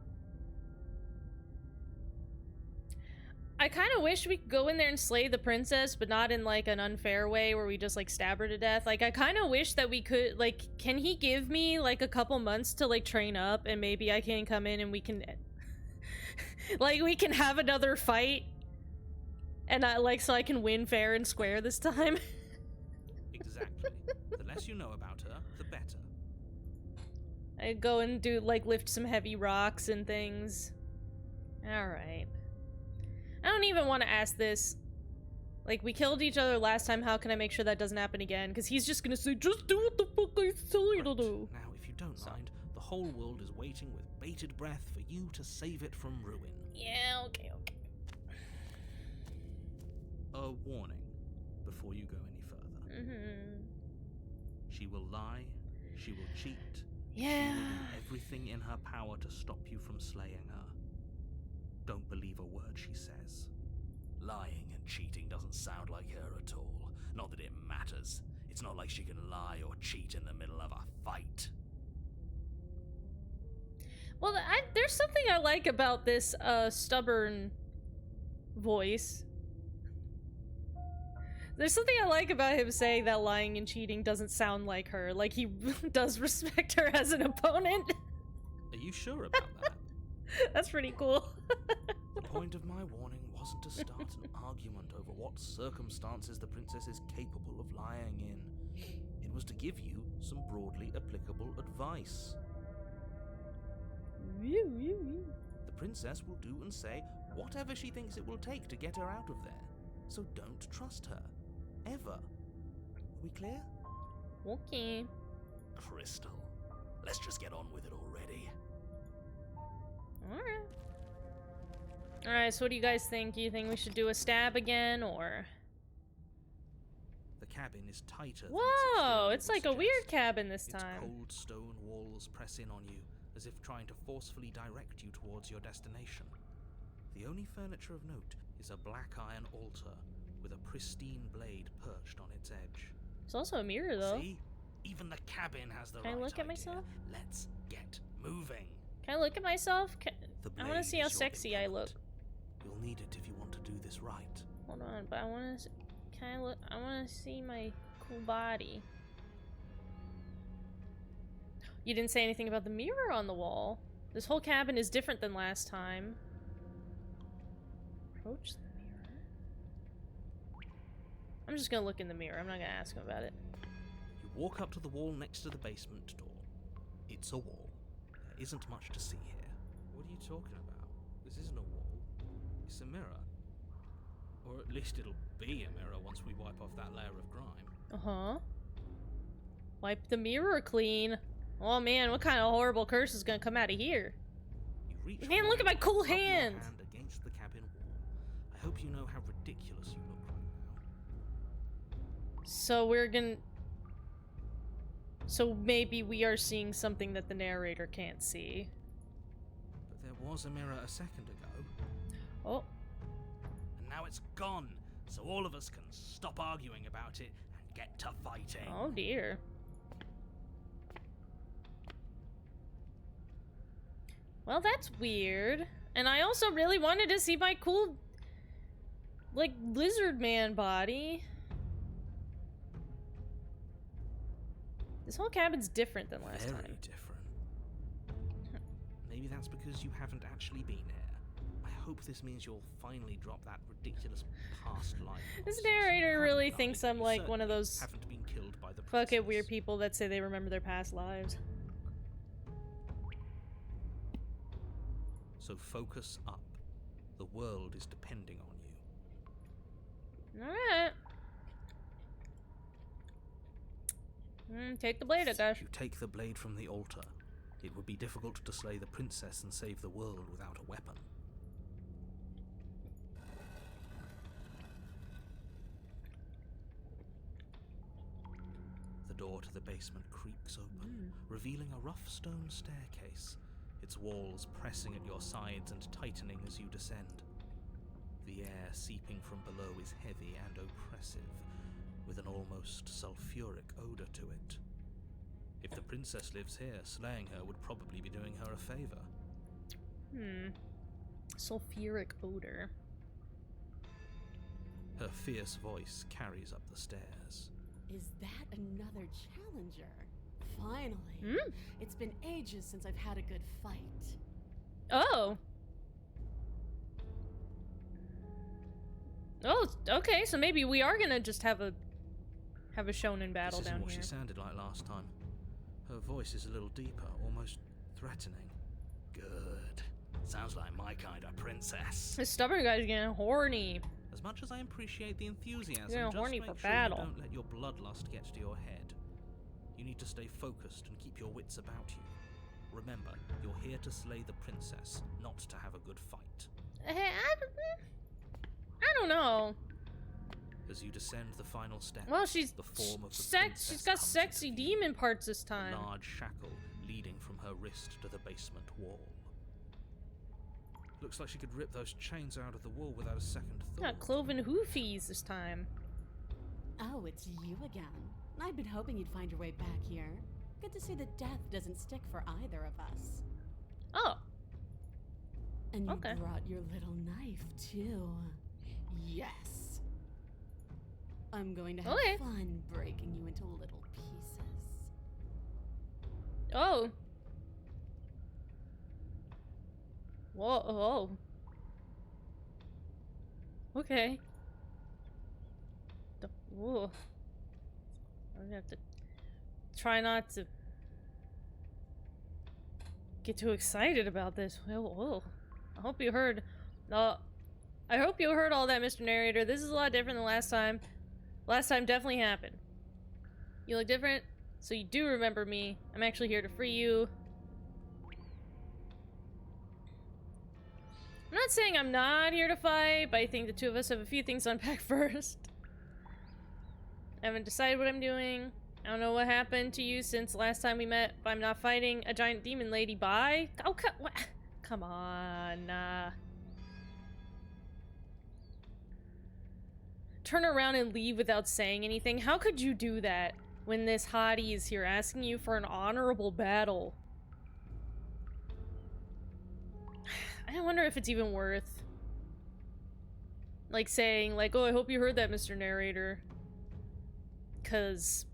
I kind of wish we could go in there and slay the princess, but not in, like, an unfair way where we just, like, stab her to death. Like, I kind of wish that we could, like, can he give me, like, a couple months to, like, train up, and maybe I can come in and we can, like, we can have another fight, and so I can win fair and square this time? Exactly. less you know about her, the better. I go and do, like, lift some heavy rocks and things. Alright. I don't even want to ask this. Like, we killed each other last time, how can I make sure that doesn't happen again? Because he's just gonna say, just do what the fuck I tell you to do. Now, if you don't mind, the whole world is waiting with bated breath for you to save it from ruin. Yeah, okay. A warning before you go any further. She will lie, she will cheat, Yeah. she will do everything in her power to stop you from slaying her. Don't believe a word she says. Lying and cheating doesn't sound like her at all. Not that it matters. It's not like she can lie or cheat in the middle of a fight. Well, there's something I like about this stubborn voice. There's something I like about him saying that lying and cheating doesn't sound like her. Like, he does respect her as an opponent. Are you sure about that? That's pretty cool. The point of my warning wasn't to start an argument over what circumstances the princess is capable of lying in. It was to give you some broadly applicable advice. The princess will do and say whatever she thinks it will take to get her out of there. So don't trust her. Ever. Are we clear? Okay. Crystal, let's just get on with it already. Alright, so what do you guys think? Do you think we should do a stab again, or...? The cabin is tighter than Whoa, its it's like a exterior would weird suggest. cabin this Its time. cold stone walls press in on you, as if trying to forcefully direct you towards your destination. The only furniture of note is a black iron altar with a pristine blade perched on its edge. There's also a mirror, though. See? Even the cabin has the Can I right look at idea. myself? Let's get moving. Can I look at myself? The I want to blade see how is your sexy I look. implement. You'll need it if you want to do this right. Hold on, but I want to... Can I look? I want to see my cool body. You didn't say anything about the mirror on the wall. This whole cabin is different than last time. Approach the mirror. I'm just gonna look in the mirror. I'm not gonna ask him about it. You walk up to the wall next to the basement door. It's a wall. There isn't much to see here. What are you talking about? This isn't a wall. It's a mirror. Or at least it'll be a mirror once we wipe off that layer of grime. Uh-huh. Wipe the mirror clean. Oh man, what kind of horrible curse is gonna come out of here? You reach Man, look at my cool rub your hands! hand against the cabin wall. I hope you know how ridiculous you look right now. So we're gonna... So maybe we are seeing something that the narrator can't see. But there was a mirror a second ago. Oh. And now it's gone. So all of us can stop arguing about it and get to fighting. Oh dear. Well, that's weird. And I also really wanted to see my cool, like, lizard man body. This whole cabin's different than last Very time. different. Maybe that's because you haven't actually been here. I hope this means you'll finally drop that ridiculous past life. This nonsense. narrator You really haven't thinks died. I'm You like one of certainly those haven't been killed by the fucking princess. weird people that say they remember their past lives. So focus up. The world is depending on you. Alright. Take the blade, I guess. You take the blade from the altar. It would be difficult to slay the princess and save the world without a weapon. The door to the basement creaks open, revealing a rough stone staircase, its walls pressing at your sides and tightening as you descend. The air seeping from below is heavy and oppressive, with an almost sulphuric odor to it. If the princess lives here, slaying her would probably be doing her a favor. Sulfuric odor. Her fierce voice carries up the stairs. Is that another challenger? Finally. It's been ages since I've had a good fight. Oh. Oh, okay, so maybe we are gonna just have a have a shonen battle This isn't down what here. she sounded like last time. Her voice is a little deeper, almost threatening. Good. Sounds like my kind of princess. This stubborn guy's getting horny. As much as I appreciate the enthusiasm, You're just horny make for sure battle. you don't let your bloodlust get to your head. You need to stay focused and keep your wits about you. Remember, you're here to slay the princess, not to have a good fight. Hey, I don't know. As you descend the final step, Well, she's the form of the she's princess got comes sexy into view. demon parts this A time. large shackle leading from her wrist to the basement wall. Looks like she could rip those chains out of the wall without a second thought. Got cloven hoofies this time. Oh, it's you again. I'd been hoping you'd find your way back here. Good to see that death doesn't stick for either of us. Oh, And you Okay. brought your little knife, too. Yes. I'm going to have Okay. fun breaking you into little pieces. oh. Whoa, oh. Okay. Whoa. I'm gonna have to try not to get too excited about this. Whoa. I hope you heard. I hope you heard all that, Mr. Narrator. This is a lot different than last time. Last time definitely happened. You look different, so you do remember me. I'm actually here to free you. I'm not saying I'm not here to fight, but I think the two of us have a few things to unpack first. I haven't decided what I'm doing. I don't know what happened to you since last time we met, but I'm not fighting a giant demon lady. Bye. Oh, come on. Turn around and leave without saying anything. How could you do that when this hottie is here asking you for an honorable battle? I wonder if it's even worth, like, saying, like, oh, I hope you heard that, Mr. Narrator. Because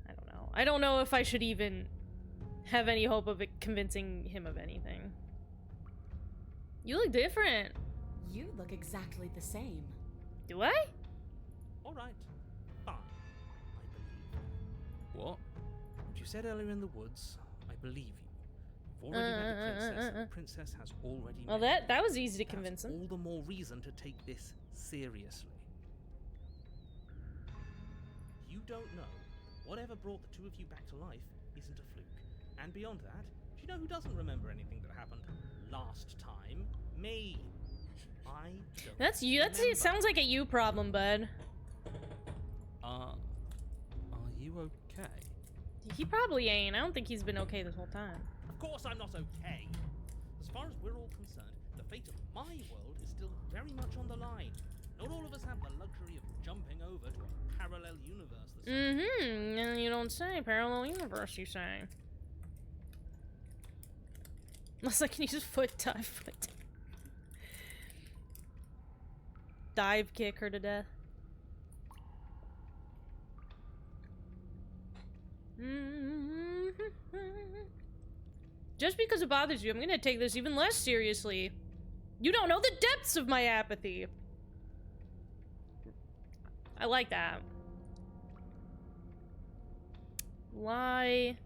I don't know. I don't know if I should even have any hope of it convincing him of anything. You look different. You look exactly the same. Do I? Alright, fine. I believe you. What? What you said earlier in the woods, I believe you. You've already met the princess, and the princess has already Well, met you. that was easy to That's convince him. all the more reason to take this seriously. You don't know. Whatever brought the two of you back to life isn't a fluke. And beyond that, do you know who doesn't remember anything that happened last time? Me. I don't That's you. That's it. remember. Sounds like a you problem, bud. Are you okay? He probably ain't. I don't think he's been okay this whole time. Of course I'm not okay. As far as we're all concerned, the fate of my world is still very much on the line. Not all of us have the luxury of jumping over to a parallel universe the same. Mm-hmm. You don't say. Parallel universe, you say. Unless I can use foot dive. Dive kick her to death. Just because it bothers you, I'm gonna take this even less seriously. You don't know the depths of my apathy. I like that. Lie.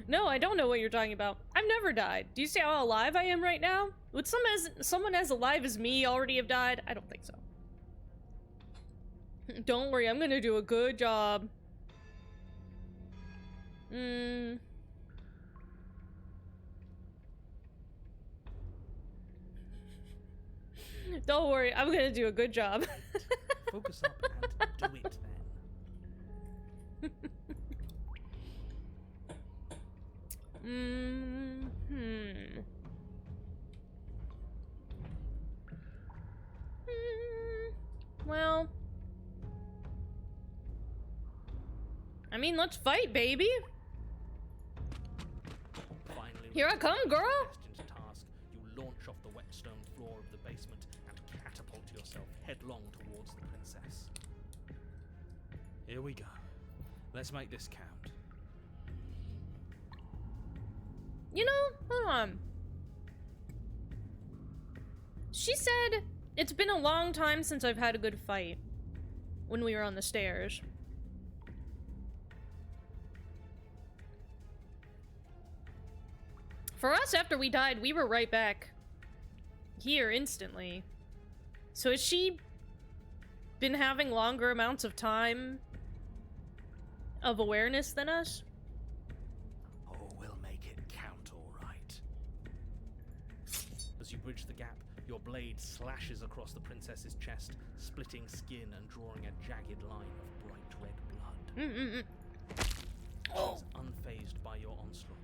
No, I don't know what you're talking about. I've never died. Do you see how alive I am right now? Would someone as alive as me already have died? I don't think so. Don't worry, I'm gonna do a good job. Don't worry, I'm gonna do a good job. Focus up and do it then. Well, I mean, let's fight, baby. Finally, Here I reaching come, your girl. destined task, you launch off the wet stone floor of the basement and catapult yourself headlong towards the princess. Here we go. Let's make this count. You know, hold on. She said It's been a long time since I've had a good fight. When we were on the stairs. For us, after we died, we were right back here instantly. So has she been having longer amounts of time of awareness than us? Oh, we'll make it count, all right. As you bridge the gap, your blade slashes across the princess's chest, splitting skin and drawing a jagged line of bright red blood. She's unfazed by your onslaught.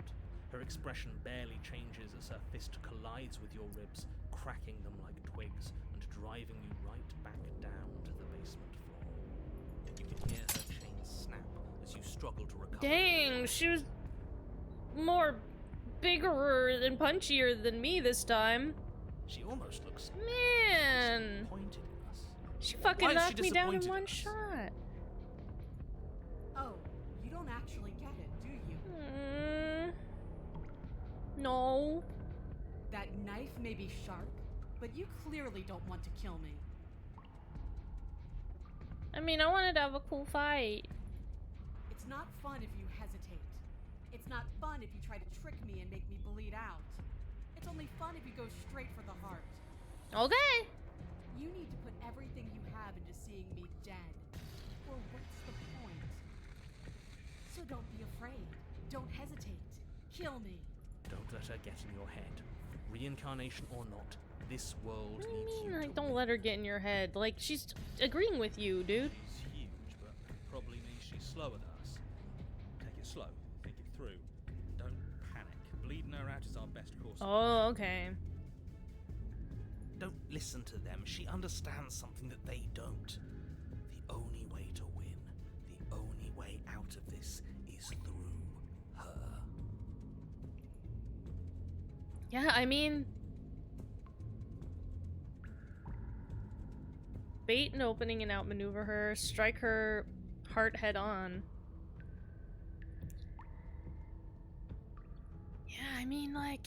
Her expression barely changes as her fist collides with your ribs, cracking them like twigs and driving you right back down to the basement floor. You can hear her chains snap as you struggle to recover. Dang, she was more bigger and punchier than me this time. She almost looks Man, disappointed in us. she fucking Why is she knocked me down in disappointed one in us? shot. Oh, you don't actually get it, do you? No. That knife may be sharp, but you clearly don't want to kill me. I mean, I wanted to have a cool fight. It's not fun if you hesitate. It's not fun if you try to trick me and make me bleed out. It's only fun if you go straight for the heart. Okay. You need to put everything you have into seeing me dead. Or what's the point? So don't be afraid. Don't hesitate. Kill me. Don't let her get in your head. Reincarnation or not, this world What do needs you mean, you like, to don't win. let her get in your head? Like, she's agreeing with you, dude. She's huge, but probably means she's slower than us. Take it slow. Think it through. Don't panic. Bleeding her out is our best course. Oh, okay. Don't listen to them. She understands something that they don't. The only way to win, the only way out of this is through her. Yeah, I mean... Bait and opening and outmaneuver her. Strike her heart head on. Yeah, I mean, like...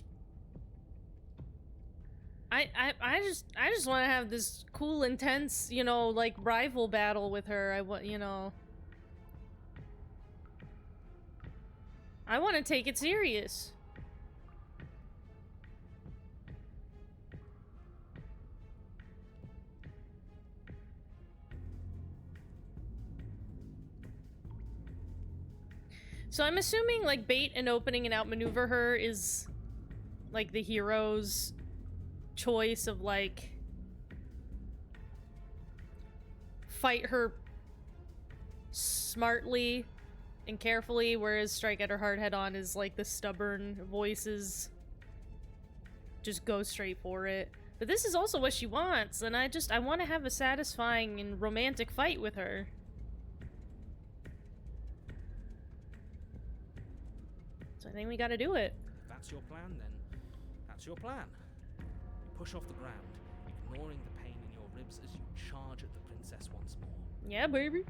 I just want to have this cool, intense, you know, like, rival battle with her. I want, you know... I want to take it serious. So I'm assuming, like, bait and opening and outmaneuver her is, like, the hero's choice of, like, fight her smartly and carefully, whereas strike at her heart head on is, like, the stubborn voices just go straight for it. But this is also what she wants, and I want to have a satisfying and romantic fight with her. So I think we gotta do it. If that's your plan, then that's your plan. You push off the ground, ignoring the pain in your ribs as you charge at the princess once more. Yeah, baby.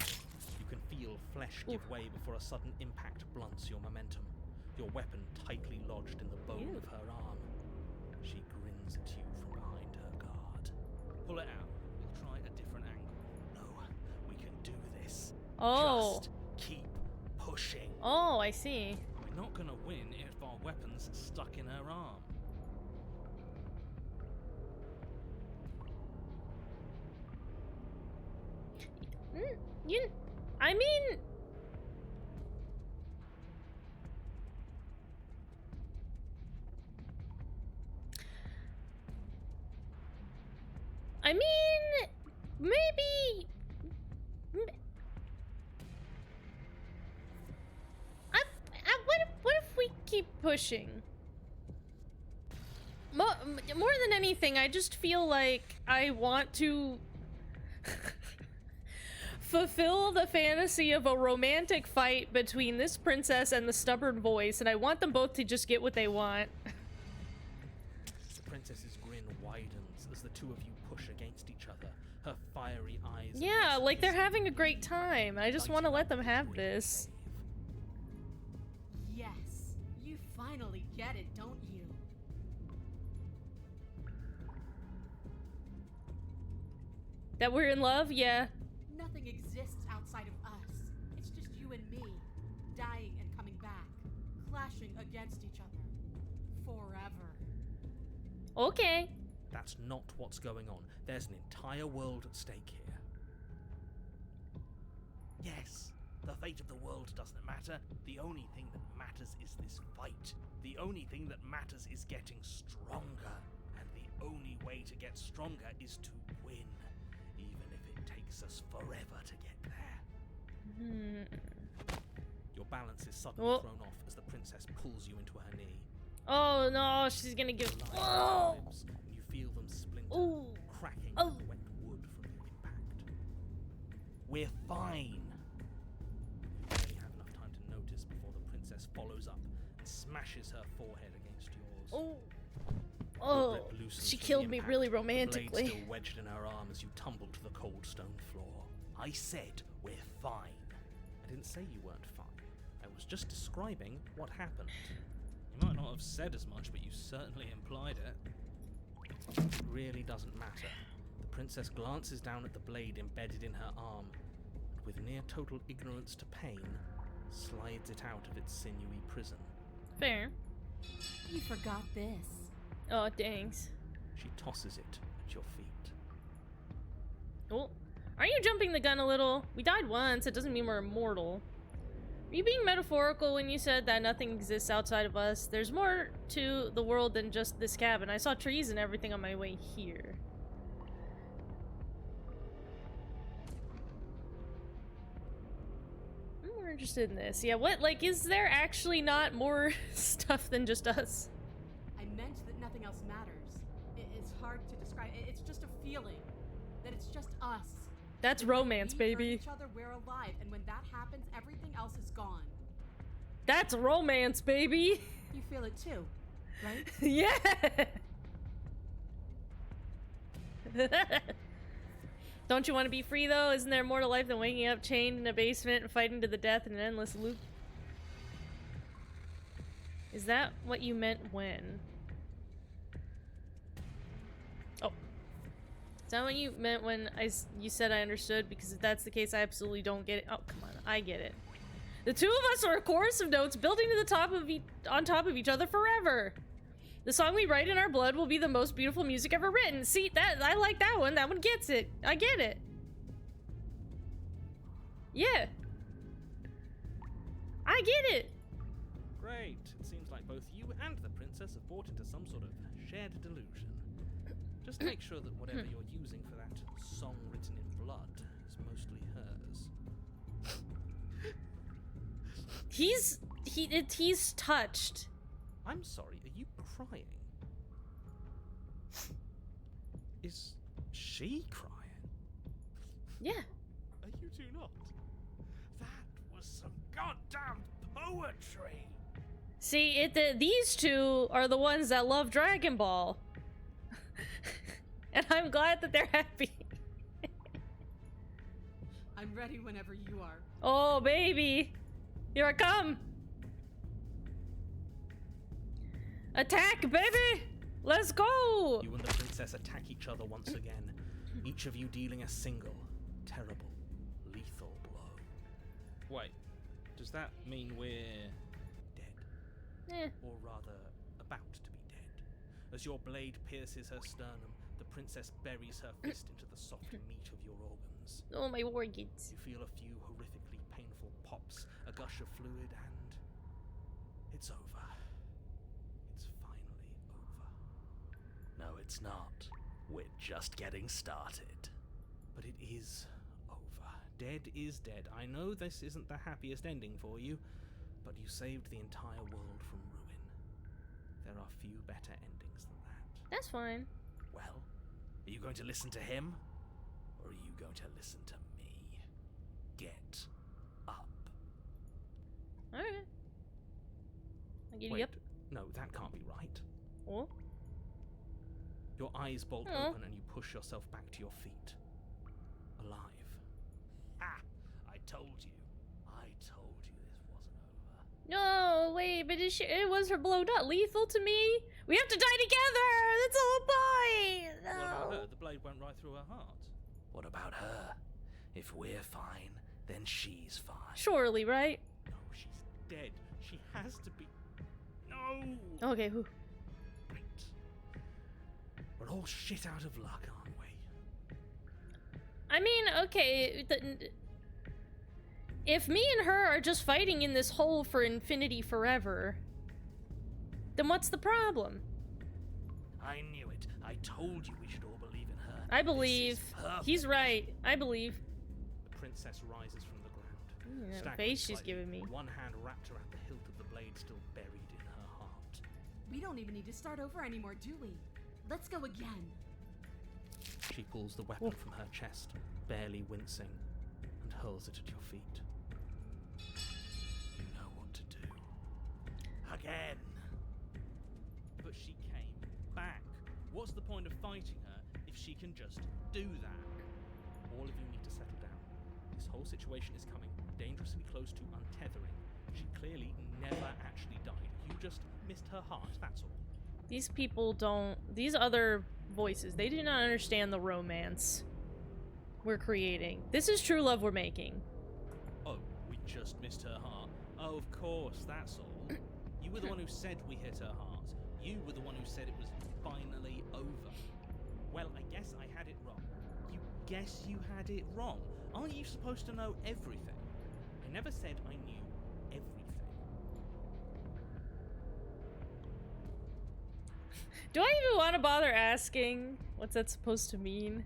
You can feel flesh give way before a sudden impact blunts your momentum, your weapon tightly lodged in the bone of her arm. She grins at you from behind her guard. Pull it out. We'll try a different angle. No, we can do this. Oh. Just keep pushing. Oh, I see. We're not gonna win if our weapon's stuck in her arm. I mean... maybe... what if we keep pushing? More than anything, I just feel like I want to fulfill the fantasy of a romantic fight between this princess and the stubborn voice, and I want them both to just get what they want. The princess's grin widens as the two of you push against each other, her fiery eyes. Yeah, like they're having a great time. I just want to let them have this. Yes, you finally get it, don't you? That we're in love? Yeah. Nothing exists outside of us. It's just you and me, dying and coming back, clashing against each other. Forever. Okay. That's not what's going on. There's an entire world at stake here. Yes, the fate of the world doesn't matter. The only thing that matters is this fight. The only thing that matters is getting stronger. And the only way to get stronger is to win. Even if it takes us forever to get there. Your balance is suddenly Oh. thrown off as the princess pulls you into her knee. Oh no, she's gonna give. Your Oh. lips, and you feel them splinter, Ooh. cracking Oh. like wet wood from the impact. We're fine. You barely have enough time to notice before the princess follows up and smashes her forehead against yours. Oh. The Oh. grip loosens She from the killed me impact, really the blade romantically. still wedged in her arm as you tumble to the cold stone floor. I said we're fine. I didn't say you weren't fine. I was just describing what happened. You might not have said as much, but you certainly implied it. It really doesn't matter. The princess glances down at the blade embedded in her arm, and with near total ignorance to pain, slides it out of its sinewy prison. Fair. You forgot this. Oh, thanks. She tosses it at your feet. Oh. Aren't you jumping the gun a little? We died once, it doesn't mean we're immortal. Were you being metaphorical when you said that nothing exists outside of us? There's more to the world than just this cabin. I saw trees and everything on my way here. I'm more interested in this. Yeah, what, like, is there actually not more stuff than just us? I meant that nothing else matters. It's hard to describe. It's just a feeling that it's just us. That's And when romance, we hurt baby. Each other, we're alive, and when that happens, everything else is gone. That's romance, baby! You feel it too, right? Yeah! Don't you want to be free, though? Isn't there more to life than waking up chained in a basement and fighting to the death in an endless loop? Is that what you meant when? Oh. Is that what you meant when you said I understood? Because if that's the case, I absolutely don't get it. Oh, come on. I get it. The two of us are a chorus of notes building to the top of on top of each other forever. The song we write in our blood will be the most beautiful music ever written. See, that I like that one. That one gets it. I get it. Yeah. I get it. Great. It seems like both you and the princess have bought into some sort of shared delusion. Just make sure that whatever you're using for that song written in blood is mostly hers. He's touched. I'm sorry, are you crying? Is she crying? Yeah. Are you two not? That was some goddamn poetry. See, these two are the ones that love Dragon Ball. And I'm glad that they're happy. I'm ready whenever you are. Oh, baby. Here I come. Attack, baby! Let's go! You and the princess attack each other once again, each of you dealing a single, terrible, lethal blow. Wait, does that mean we're dead? Or rather, about to be dead. As your blade pierces her sternum, the princess buries her fist into the soft meat of your organs. Oh, my organs. You feel a few horrifically painful pops, a gush of fluid, and it's over. It's finally over. No, it's not. We're just getting started. But it is over. Dead is dead. I know this isn't the happiest ending for you, but you saved the entire world from ruin. There are few better endings than that. That's fine. Well, are you going to listen to him? Or are you going to listen to me? Get up. Alright. I'll give Wait, you up. no, that can't be right. Oh. Your eyes bolt Aw. open and you push yourself back to your feet. Alive. Ah! I told you. I told you this wasn't over. No, wait, but it was her blow not lethal to me? We have to die together! That's the whole point! What about No. her? The blade went right through her heart. What about her? If we're fine, then she's fine. Surely, right? No, she's dead. She has to be. No! Okay, whew. Right. We're all shit out of luck, aren't we? I mean, okay, if me and her are just fighting in this hole for infinity forever, then what's the problem? I knew it. I told you we should all believe in her. I believe. This is perfect. He's right. I believe. The princess rises from the ground. That staggering face she's slightly, giving me. One hand wrapped around the hilt of the blade still buried in her heart. We don't even need to start over anymore, do we? Let's go again. She pulls the weapon from her chest, barely wincing, and hurls it at your feet. You know what to do. Again. But she came back. What's the point of fighting her if she can just do that? All of you need to settle down. This whole situation is coming dangerously close to untethering. She clearly never actually died. You just missed her heart, that's all. These people don't. These other voices, they do not understand the romance we're creating. This is true love we're making. Oh, we just missed her heart. Oh, of course, that's all. You were the one who said we hit her heart. You were the one who said it was finally over. Well, I guess I had it wrong. You guess you had it wrong? Aren't you supposed to know everything? I never said I knew everything. Do I even want to bother asking? What's that supposed to mean?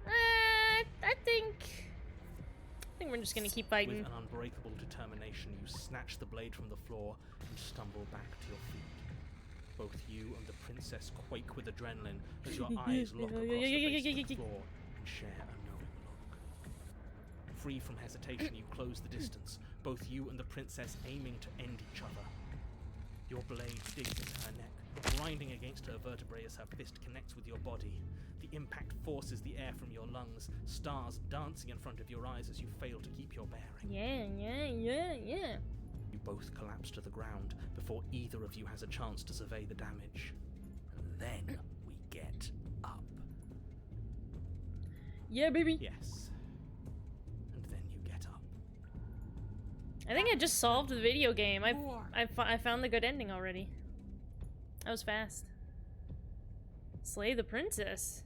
I think we're just gonna keep fighting. With an unbreakable determination, you snatch the blade from the floor and stumble back to your feet. Both you and the princess quake with adrenaline as your eyes lock across the base of the floor and share a knowing look. Free from hesitation, you close the distance, both you and the princess aiming to end each other. Your blade digs into her neck, grinding against her vertebrae as her fist connects with your body. The impact forces the air from your lungs, stars dancing in front of your eyes as you fail to keep your bearing. Yeah. You both collapse to the ground before either of you has a chance to survey the damage. And then we get up. Yeah, baby. Yes. And then you get up. I think I just solved the video game. More. I found the good ending already. That was fast. Slay the princess.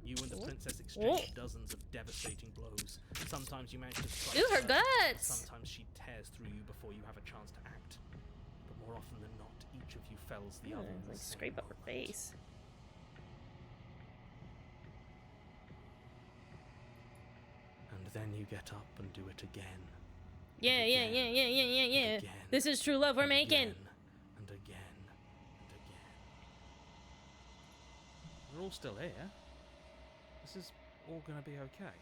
You and the princess exchange dozens of devastating blows. Sometimes you manage to strike Ooh, her guts! Sometimes she tears through you before you have a chance to act. But more often than not, each of you fells the other. in the Like same scrape up her moment. face. And then you get up and do it again. Yeah. again, This is true love we're making. Again, and again, and again. We're all still here. This is all gonna be okay.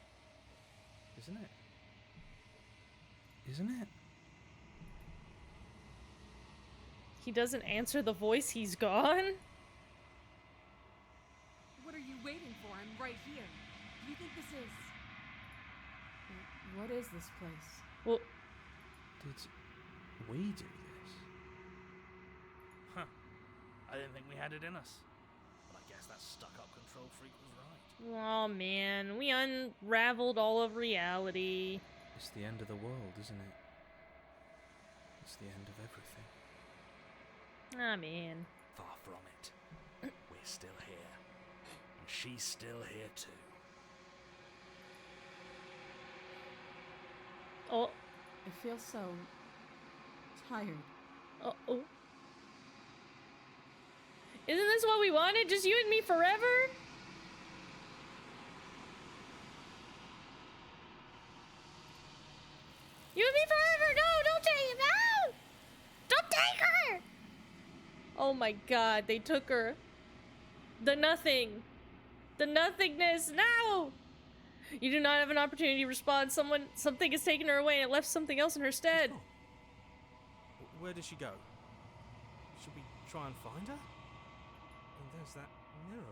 Isn't it? Isn't it? He doesn't answer the voice, he's gone. What are you waiting for? I'm right here. Do you think this is... What is this place? Well, Did we do this? Huh. I didn't think we had it in us. But I guess that stuck-up control freak was right. oh man, we unraveled all of reality. It's the end of the world, isn't it? It's the end of everything. Ah man. Far from it. We're still here. And she's still here too. Oh, I feel so... tired. oh. Isn't this what we wanted? Just you and me forever? You and me forever! No, don't take no! Don't take her! Oh my god, they took her. The nothing. The nothingness. No! You do not have an opportunity to respond. Something has taken her away and it left something else in her stead. Where did she go? Should we try and find her? And there's that mirror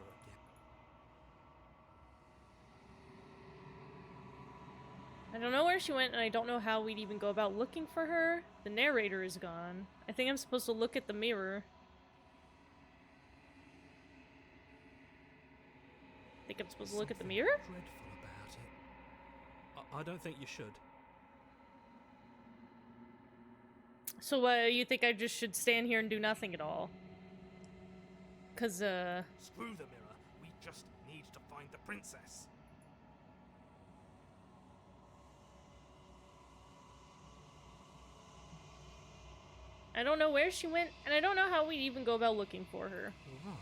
again. I don't know where she went, and I don't know how we'd even go about looking for her. The narrator is gone. I think I'm supposed to look at the mirror. Think I'm supposed to look at the Something mirror? dreadful about it. I don't think you should. So, you think I just should stand here and do nothing at all? Cause, Screw the mirror. We just need to find the princess. I don't know where she went, and I don't know how we'd even go about looking for her. You're right.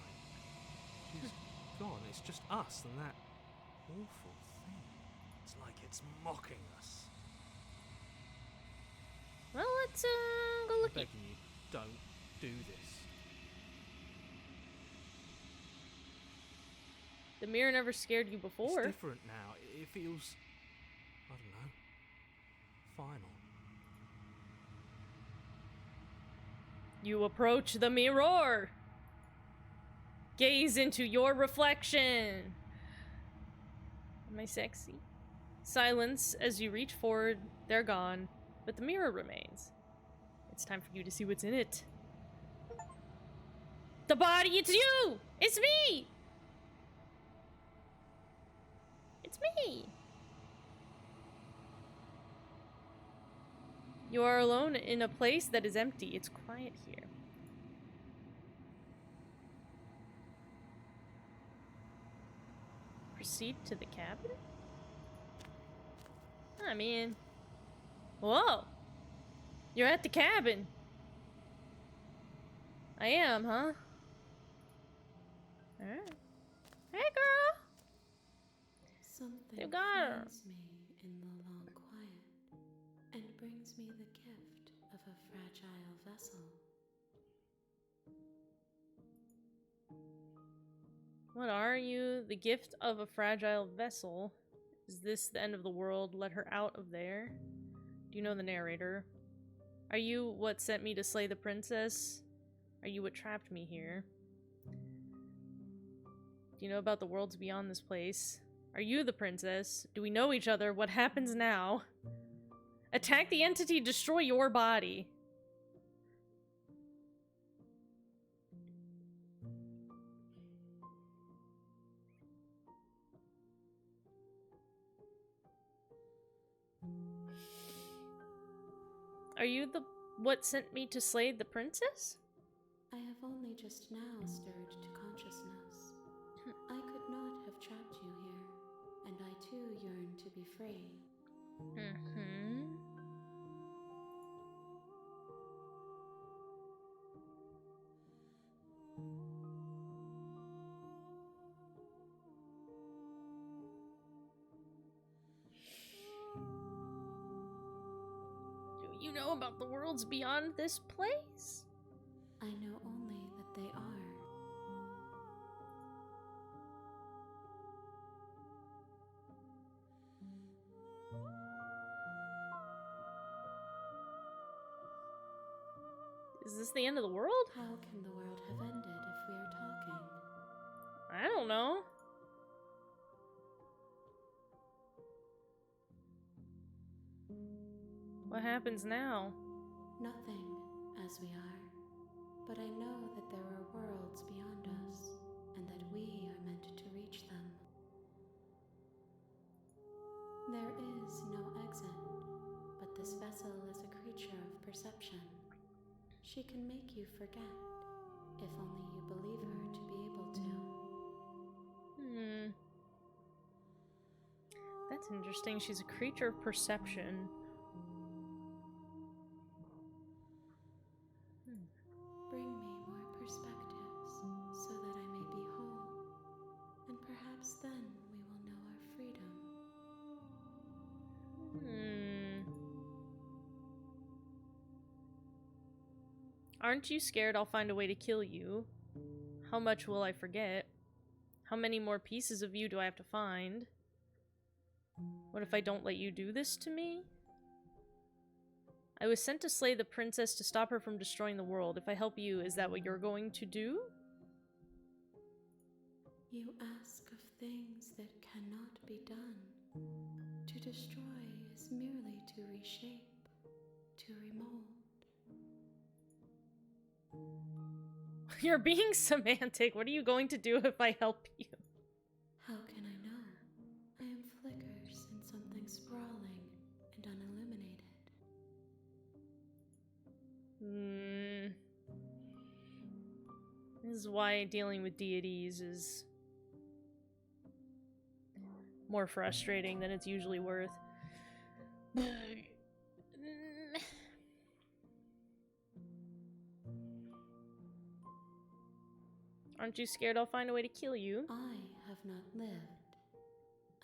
She's gone. It's just us and that awful thing. It's like it's mocking us. Well, let's, go I'm look. begging you, don't do this. The mirror never scared you before. It's different now. It feels, I don't know, final. You approach the mirror. Gaze into your reflection. Am I sexy? Silence as you reach forward. They're gone, but the mirror remains. It's time for you to see what's in it. The body, it's you! It's me! It's me! You are alone in a place that is empty. It's quiet here. Proceed to the cabin? I mean... Whoa! You're at the cabin! I am, huh? Alright. Hey, girl! Something You got her. finds me in the long quiet and brings me the gift of a fragile vessel. What are you? The gift of a fragile vessel. Is this the end of the world? Let her out of there. Do you know the narrator? Are you what sent me to slay the princess? Are you what trapped me here? Do you know about the worlds beyond this place? Are you the princess? Do we know each other? What happens now? Attack the entity, destroy your body. Are you the what sent me to slay the princess? I have only just now stirred to consciousness. I could not have trapped you here, and I too yearn to be free. Mm-hmm. Do you know about the worlds beyond this place? I know only that they are. Is this the end of the world? How can the world have ended if we are talking? I don't know. What happens now? Nothing, as we are. But I know that there are worlds beyond us, and that we are meant to reach them. There is no exit, but this vessel is a creature of perception. She can make you forget, if only you believe her to be able to. That's interesting. She's a creature of perception. Bring me more perspectives, so that I may be whole, and perhaps then we will know our freedom. Aren't you scared I'll find a way to kill you? How much will I forget? How many more pieces of you do I have to find? What if I don't let you do this to me? I was sent to slay the princess to stop her from destroying the world. If I help you, is that what you're going to do? You ask of things that cannot be done. To destroy is is merely to reshape, to remold. You're being semantic. What are you going to do if I help you? How can I know? I am flickers in something sprawling and unilluminated. This is why dealing with deities is more frustrating than it's usually worth. Aren't you scared I'll find a way to kill you? I have not lived.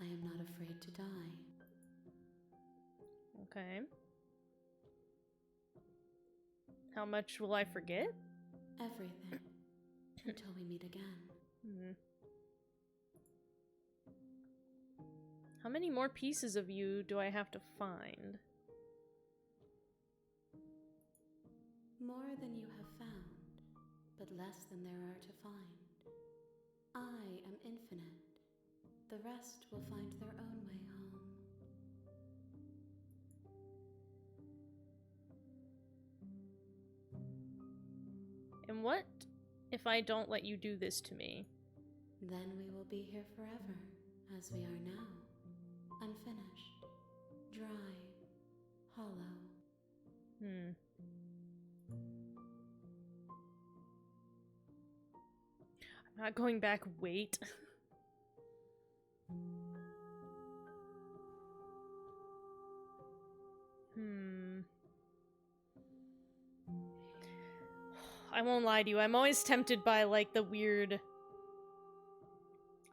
I am not afraid to die. Okay. How much will I forget? Everything. Until we meet again. How many more pieces of you do I have to find? More than you have found, but less than there are to find. I am infinite. The rest will find their own way home. And what if I don't let you do this to me? Then we will be here forever, as we are now. Unfinished, dry, hollow. I'm not going back. Wait. I won't lie to you. I'm always tempted by, like, the weird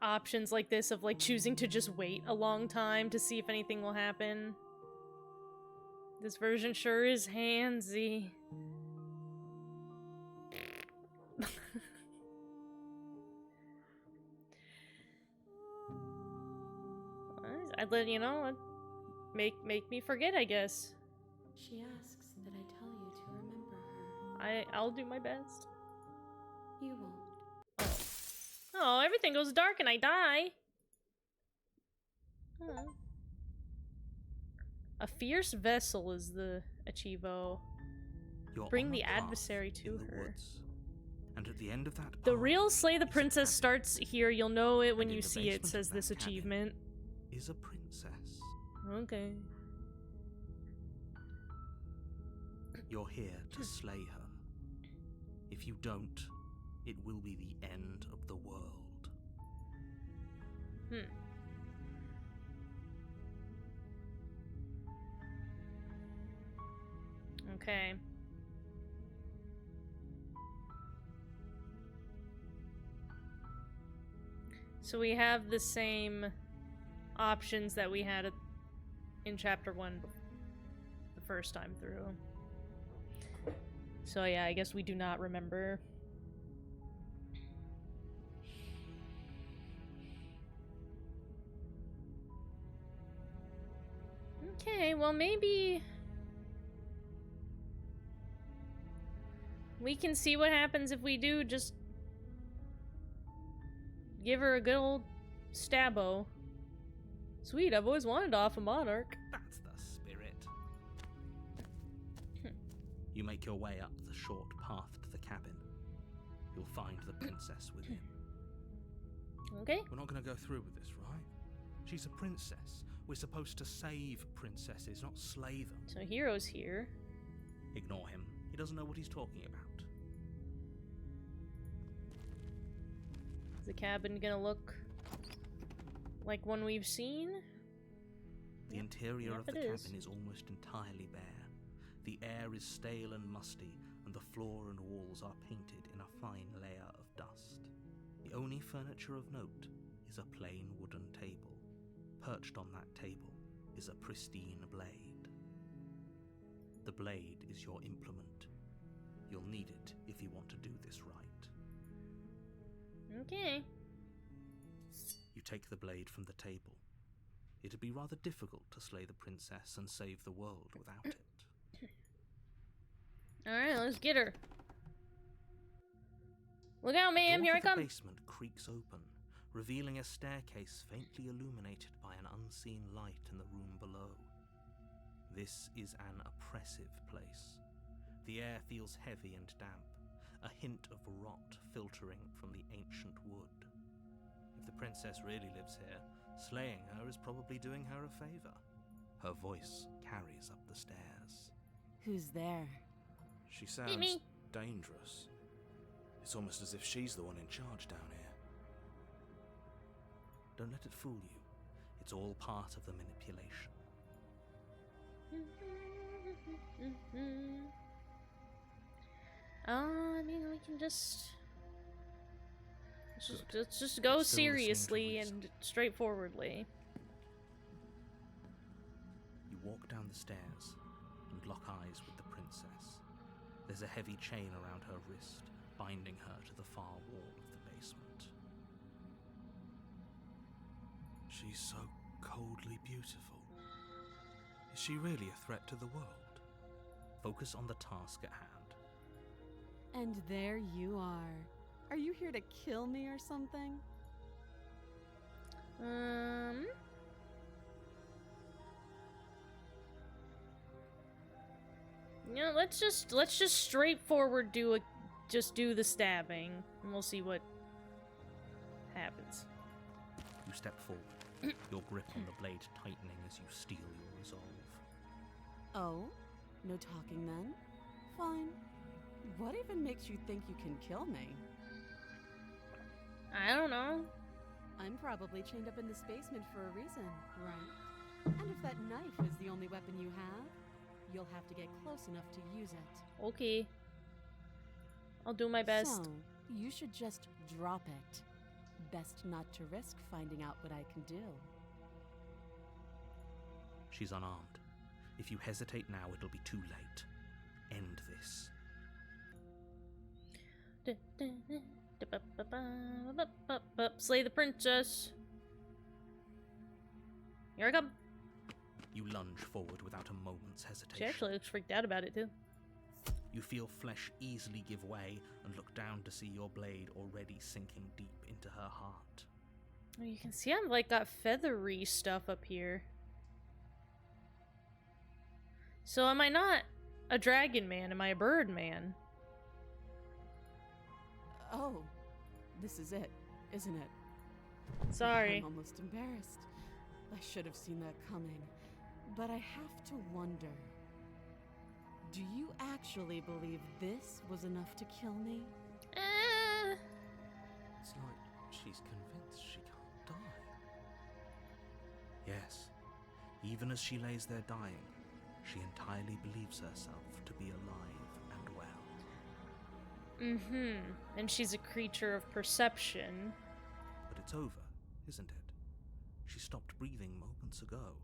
options like this of, like, choosing to just wait a long time to see if anything will happen. This version sure is handsy. I'd let you know. Make me forget, I guess. She asks that I tell you to remember her. I'll do my best. You won't. Oh, everything goes dark and I die. Oh. A fierce vessel is the Achivo. You're Bring on the a path adversary to in the her. woods, and at the end of that The path real Slay the is a Princess cabin, starts here. You'll know it when and in you the see it, basement says of this that cabin achievement. is a princess. Okay. You're here to slay her. If you don't, it will be the end of the world. Okay. So we have the same options that we had in chapter 1 the first time through. So yeah, I guess we do not remember. Okay, well maybe we can see what happens if we do just give her a good old stabbo. Sweet, I've always wanted to off a monarch. That's the spirit. You make your way up the short path to the cabin. You'll find the princess within. Okay. We're not going to go through with this, right? She's a princess. We're supposed to save princesses, not slay them. So Hero's here. Ignore him. He doesn't know what he's talking about. Is the cabin gonna look like one we've seen? The interior Yep, of the it is. cabin is almost entirely bare. The air is stale and musty, and the floor and walls are painted in a fine layer of dust. The only furniture of note is a plain wooden table. Perched on that table is a pristine blade. The blade is your implement. You'll need it if you want to do this right. Okay. You take the blade from the table. It'd be rather difficult to slay the princess and save the world without it. Alright, let's get her. Look out, The ma'am, door here I to the come. basement creaks open, revealing a staircase faintly illuminated by an unseen light in the room below. This is an oppressive place. The air feels heavy and damp, a hint of rot filtering from the ancient wood. If the princess really lives here, slaying her is probably doing her a favor. Her voice carries up the stairs. Who's there? She sounds me. dangerous. It's almost as if she's the one in charge down here. Don't let it fool you. It's all part of the manipulation. I mean, we can just Good. let's just go It's still listening to seriously reason. and straightforwardly. You walk down the stairs and lock eyes with the princess. There's a heavy chain around her wrist, binding her to the far wall of the basement. She's so coldly beautiful. Is she really a threat to the world? Focus on the task at hand. And there you are. Are you here to kill me or something? Yeah, let's just straightforward do the stabbing, and we'll see what happens. You step forward, your grip on the blade tightening as you steel your resolve. Oh? No talking then? Fine. What even makes you think you can kill me? I don't know. I'm probably chained up in this basement for a reason, right? And if that knife is the only weapon you have, you'll have to get close enough to use it. Okay. I'll do my best. So, you should just drop it. Best not to risk finding out what I can do. She's unarmed. If you hesitate now, it'll be too late. End this. Slay the princess. Here I come. You lunge forward without a moment's hesitation. She actually looks freaked out about it too. You feel flesh easily give way and look down to see your blade already sinking deep into her heart. Oh, you can see I've like got feathery stuff up here. So am I not a dragon man? Am I a bird man? Oh, this is it, isn't it? Sorry. I'm almost embarrassed. I should have seen that coming. But I have to wonder. Do you actually believe this was enough to kill me? It's like she's convinced she can't die. Yes, even as she lays there dying, she entirely believes herself to be alive and well. Mm-hmm. And she's a creature of perception. But it's over, isn't it? She stopped breathing moments ago.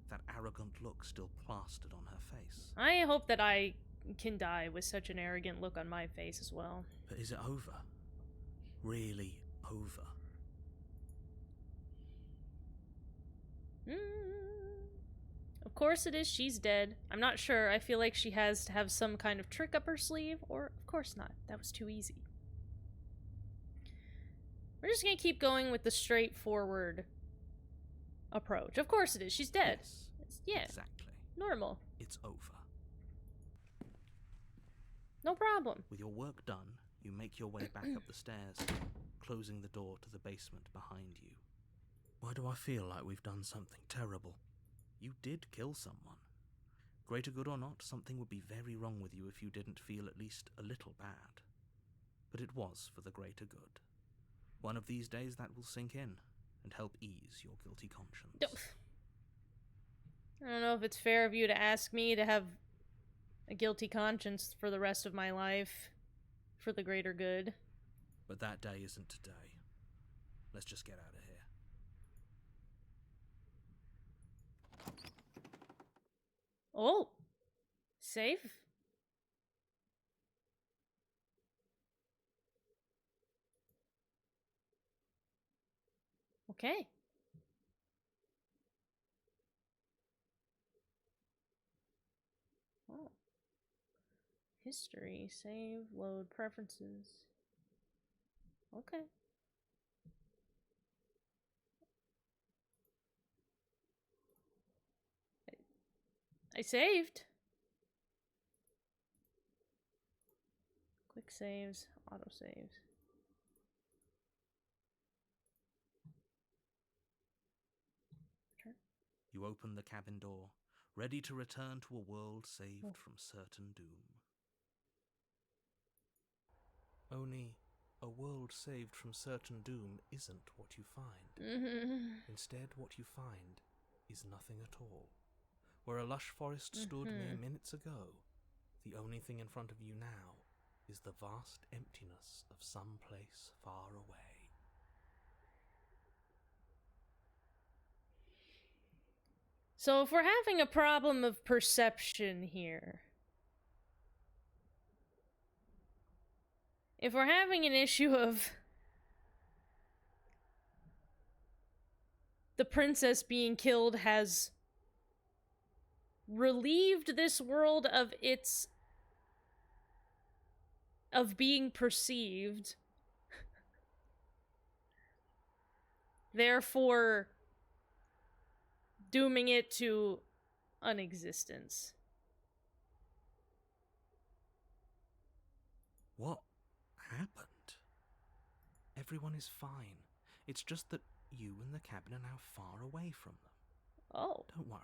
That arrogant look still plastered on her face. I hope that I can die with such an arrogant look on my face as well. But is it over? Really over? Of course it is. She's dead. I'm not sure. I feel like she has to have some kind of trick up her sleeve, or of course not. That was too easy. We're just gonna keep going with the straightforward approach. Of course it is. She's dead. Yes, Yeah, exactly. normal. It's over. No problem. With your work done, you make your way back up the stairs, closing the door to the basement behind you. Why do I feel like we've done something terrible? You did kill someone. Greater good or not, something would be very wrong with you if you didn't feel at least a little bad. But it was for the greater good. One of these days that will sink in and help ease your guilty conscience. I don't know if it's fair of you to ask me to have a guilty conscience for the rest of my life for the greater good. But that day isn't today. Let's just get out of here. Oh, safe. Okay. Oh. History, save, load, preferences. Okay. I saved. Quick saves, auto saves. You open the cabin door, ready to return to a world saved from certain doom. Only a world saved from certain doom isn't what you find. Instead, what you find is nothing at all. Where a lush forest stood mere minutes ago, the only thing in front of you now is the vast emptiness of some place far away. So if we're having a problem of perception here, if we're having an issue of the princess being killed has relieved this world of its of being perceived, therefore dooming it to unexistence. What happened? Everyone is fine. It's just that you and the cabin are now far away from them. Oh. Don't worry.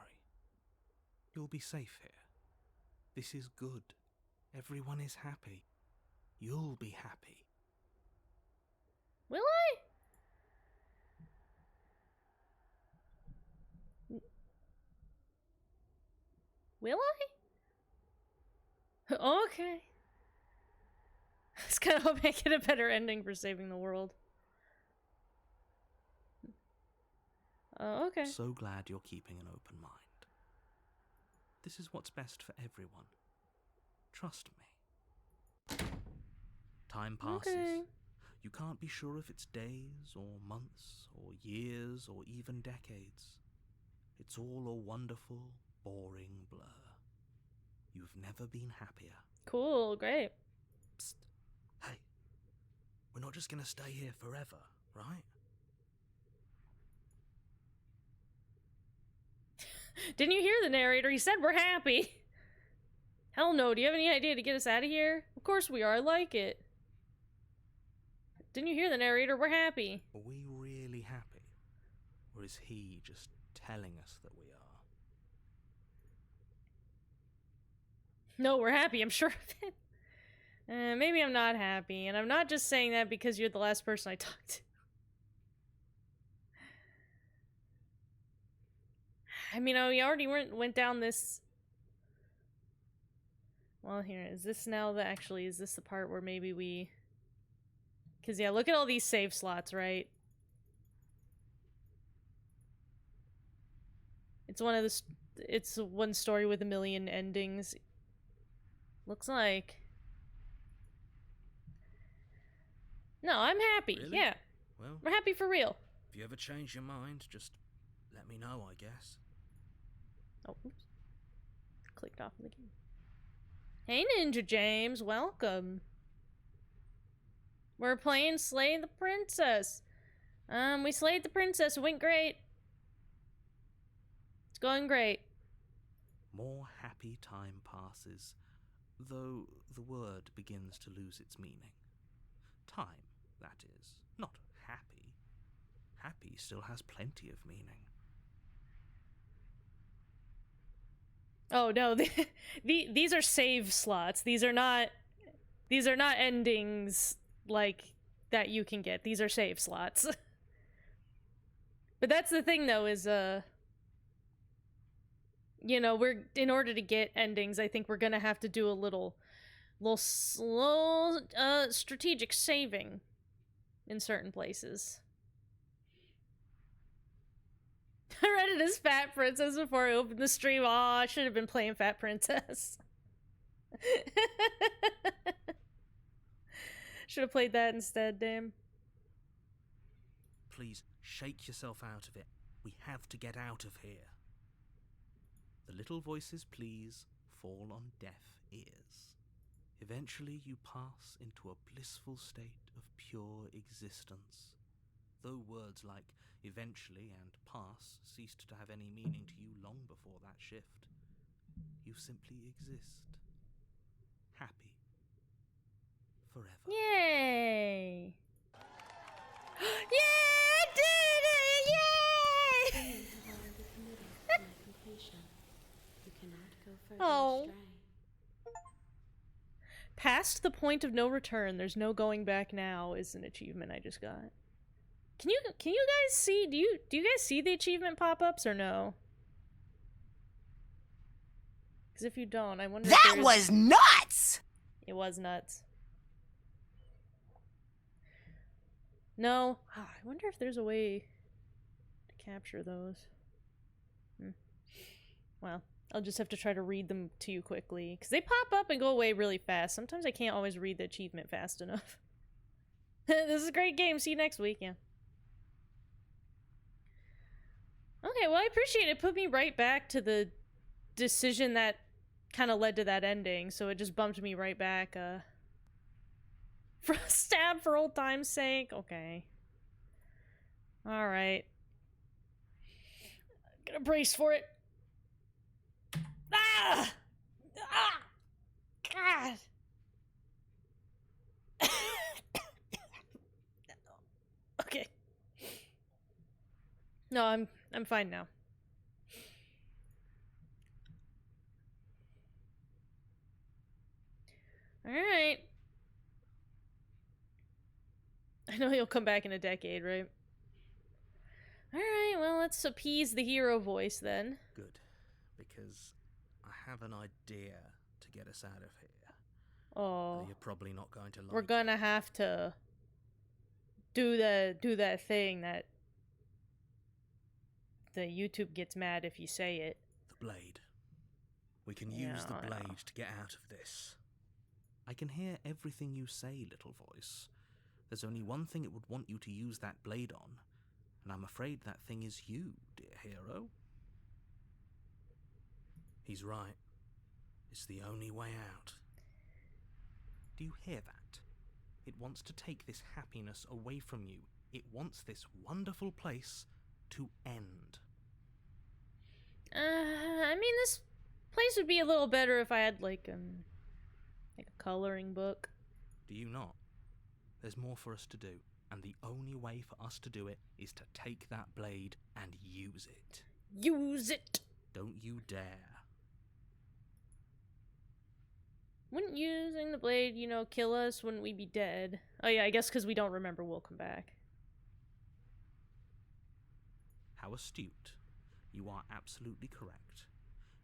You'll be safe here. This is good. Everyone is happy. You'll be happy. Will I? Will I? Okay. I was kind of hoping I get a better ending for saving the world. Okay. So glad you're keeping an open mind. This is what's best for everyone. Trust me. Time passes. Okay. You can't be sure if it's days or months or years or even decades. It's all a wonderful, boring blur. You've never been happier. Cool, great. Psst. Hey, we're not just gonna stay here forever, right? Didn't you hear the narrator? He said we're happy. Hell no, do you have any idea to get us out of here? Of course we are, I like it. Didn't you hear the narrator? We're happy. Are we really happy? Or is he just telling us that we are? No, we're happy, I'm sure of it. Maybe I'm not happy, and I'm not just saying that because you're the last person I talked to. I mean, we already went down this... Well, here, is this now the... Actually, is this the part where maybe we... Because, yeah, look at all these save slots, right? It's one of the... It's one story with a million endings. Looks like... No, I'm happy, Really? yeah. Well, We're happy for real. if you ever change your mind, just let me know, I guess. Oh, oops. Clicked off of the game. Hey, Ninja James, welcome. We're playing Slay the Princess. We slayed the princess, it went great. It's going great. More happy time passes, though the word begins to lose its meaning. Time, that is, not happy. Happy still has plenty of meaning. Oh no, these are save slots. These are not endings like that you can get. These are save slots. But that's the thing though, is you know, we're in order to get endings, I think we're gonna have to do a little slow strategic saving in certain places. I read it as Fat Princess before I opened the stream. Aw, I should have been playing Fat Princess. Should have played that instead, damn. Please, shake yourself out of it. We have to get out of here. The little voices' pleas fall on deaf ears. Eventually you pass into a blissful state of pure existence. Though words like eventually and pass ceased to have any meaning to you long before that shift, You simply exist. Happy. Forever. Yay! Yay! I did it! Yay! You have already committed to my completion. You cannot go further Oh. astray. Past the point of no return, there's no going back now is an achievement I just got. Can you guys see, do you guys see the achievement pop-ups or no? Because if you don't, I wonder if That there's... was nuts! It was nuts. No. I wonder if there's a way to capture those. Well, I'll just have to try to read them to you quickly. Because they pop up and go away really fast. Sometimes I can't always read the achievement fast enough. This is a great game. See you next week. Yeah. Okay, well, I appreciate it. It put me right back to the decision that kind of led to that ending. So it just bumped me right back. For a stab for old time's sake. Okay. Alright. Gonna brace for it. Ah! Ah! God! Okay. No, I'm fine now. Alright. I know he'll come back in a decade, right? Alright, well, let's appease the hero voice then. Good, because I have an idea to get us out of here. Oh. Though you're probably not going to like We're gonna have to do that thing that the YouTube gets mad if you say it. the blade. We can Yeah, use the I know. blade to get out of this. I can hear everything you say, little voice. There's only one thing it would want you to use that blade on, and I'm afraid that thing is you, dear hero. He's right. It's the only way out. Do you hear that? It wants to take this happiness away from you. It wants this wonderful place to end. I mean, this place would be a little better if I had like a coloring book. Do you not? There's more for us to do, and the only way for us to do it is to take that blade and use it. Use it! Don't you dare. Wouldn't using the blade, you know, kill us? Wouldn't we be dead? Oh yeah, I guess because we don't remember we'll come back. How astute. You are absolutely correct.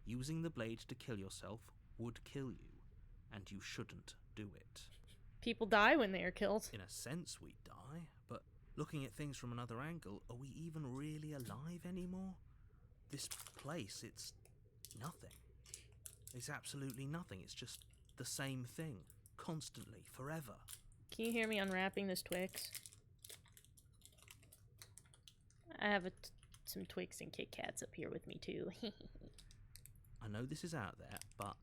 Using the blade to kill yourself would kill you, and you shouldn't do it. People die when they are killed. In a sense, we die, but looking at things from another angle, are we even really alive anymore? This place, it's nothing. It's absolutely nothing. It's just the same thing, constantly, forever. Can you hear me unwrapping this Twix? I have some Twix and Kit Kats up here with me too. I know this is out there, but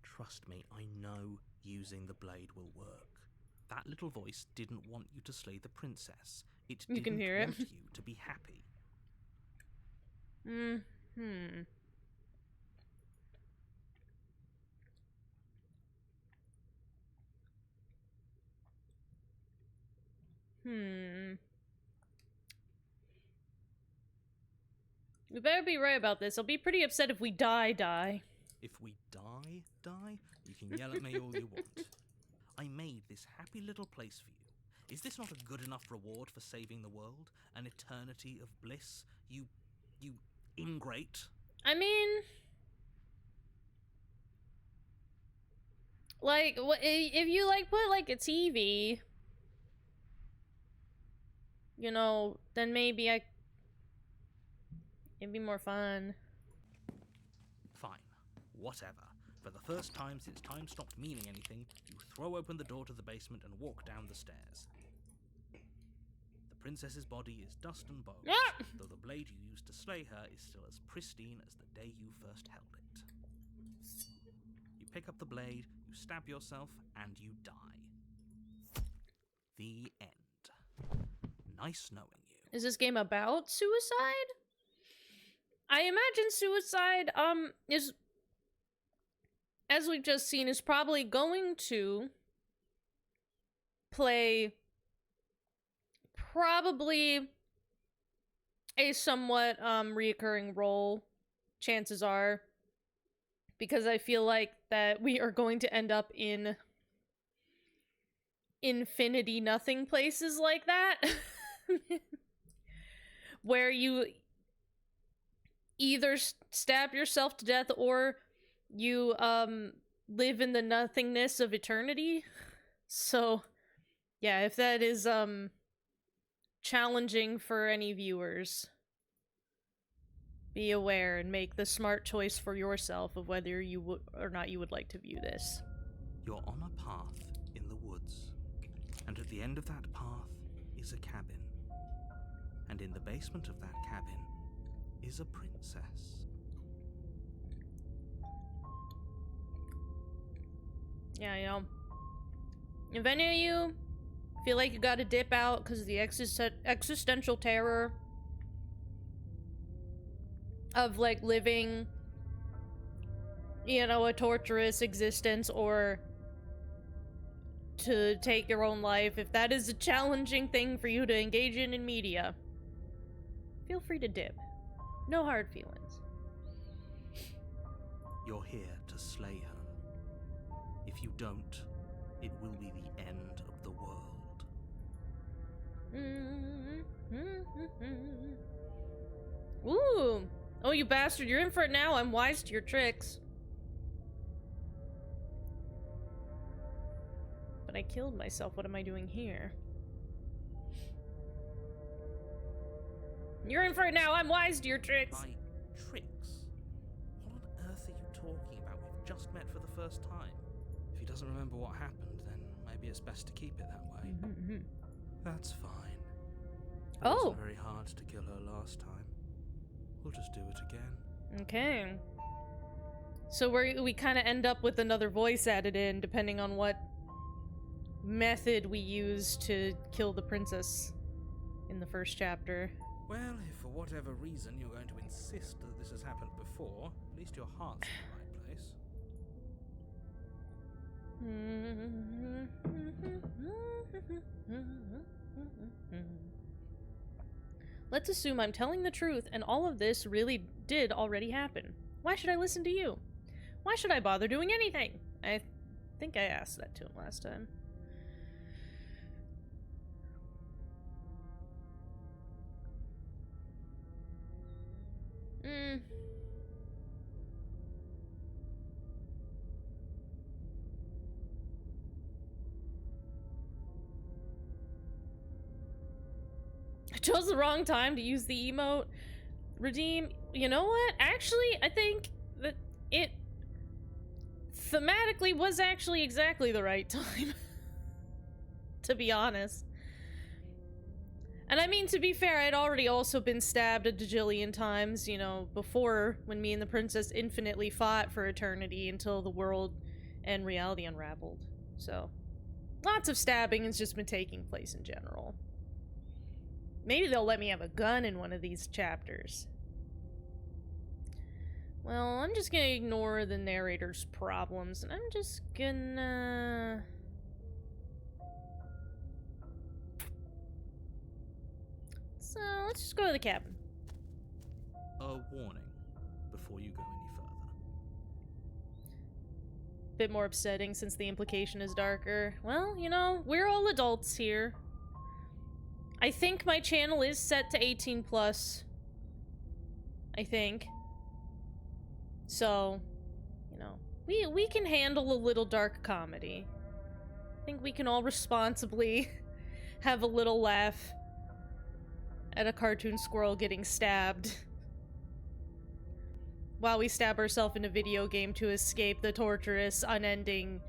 trust me, I know using the blade will work. That little voice didn't want you to slay the princess. It You can didn't hear it. want you to be happy. We better be right about this. I'll be pretty upset if we die. If we die, you can yell at me all you want. I made this happy little place for you. Is this not a good enough reward for saving the world? An eternity of bliss? You ingrate? I mean... like, if you, like, put, like, a TV... you know, then maybe it'd be more fun. Fine. Whatever. For the first time since time stopped meaning anything, you throw open the door to the basement and walk down the stairs. The princess's body is dust and bones, Ah! though the blade you used to slay her is still as pristine as the day you first held it. You pick up the blade, you stab yourself, and you die. The end. Nice knowing you. Is this game about suicide? I imagine suicide, is as we've just seen, is probably going to play probably a somewhat reoccurring role, chances are, because I feel like that we are going to end up in infinity nothing places like that. Where you either stab yourself to death or you live in the nothingness of eternity. So yeah, if that is challenging for any viewers, be aware and make the smart choice for yourself of whether you would or not you would like to view this. You're on a path in the woods, and at the end of that path is a cabin. And in the basement of that cabin is a princess. Yeah, you know, if any of you feel like you gotta dip out because of the existential terror of, like, living, you know, a torturous existence or to take your own life, if that is a challenging thing for you to engage in media, feel free to dip. No hard feelings. You're here to slay her. If you don't, it will be the end of the world. Ooh! Oh, you bastard, you're in for it now. I'm wise to your tricks. But I killed myself. What am I doing here? You're in for it now. I'm wise to your tricks. By tricks? What on earth are you talking about? We've just met for the first time. If he doesn't remember what happened, then maybe it's best to keep it that way. That's fine. It wasn't very hard to kill her last time. We'll just do it again. Okay. So we kind of end up with another voice added in, depending on what method we use to kill the princess in the first chapter. Well, if for whatever reason you're going to insist that this has happened before, at least your heart's in the right place. Let's assume I'm telling the truth and all of this really did already happen. Why should I listen to you? Why should I bother doing anything? I think I asked that to him last time. I chose the wrong time to use the emote. Redeem. You know what? Actually, I think that it thematically was actually exactly the right time. To be honest. And I mean, to be fair, I'd already also been stabbed a bajillion times, you know, before when me and the princess infinitely fought for eternity until the world and reality unraveled. So, lots of stabbing has just been taking place in general. Maybe they'll let me have a gun in one of these chapters. Well, I'm just gonna ignore the narrator's problems, and I'm just gonna... So, let's just go to the cabin. A warning before you go any further. Bit more upsetting since the implication is darker. Well, you know, we're all adults here. I think my channel is set to 18 plus. I think. So, you know, we can handle a little dark comedy. I think we can all responsibly have a little laugh at a cartoon squirrel getting stabbed while we stab ourselves in a video game to escape the torturous, unending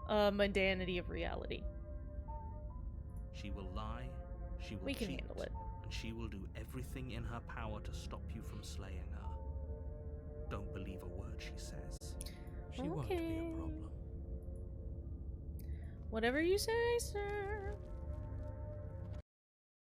mundanity of reality. She will lie, she will We can cheat, handle it. and she will do everything in her power to stop you from slaying her. Don't believe a word she says. She won't be a problem. Whatever you say, sir.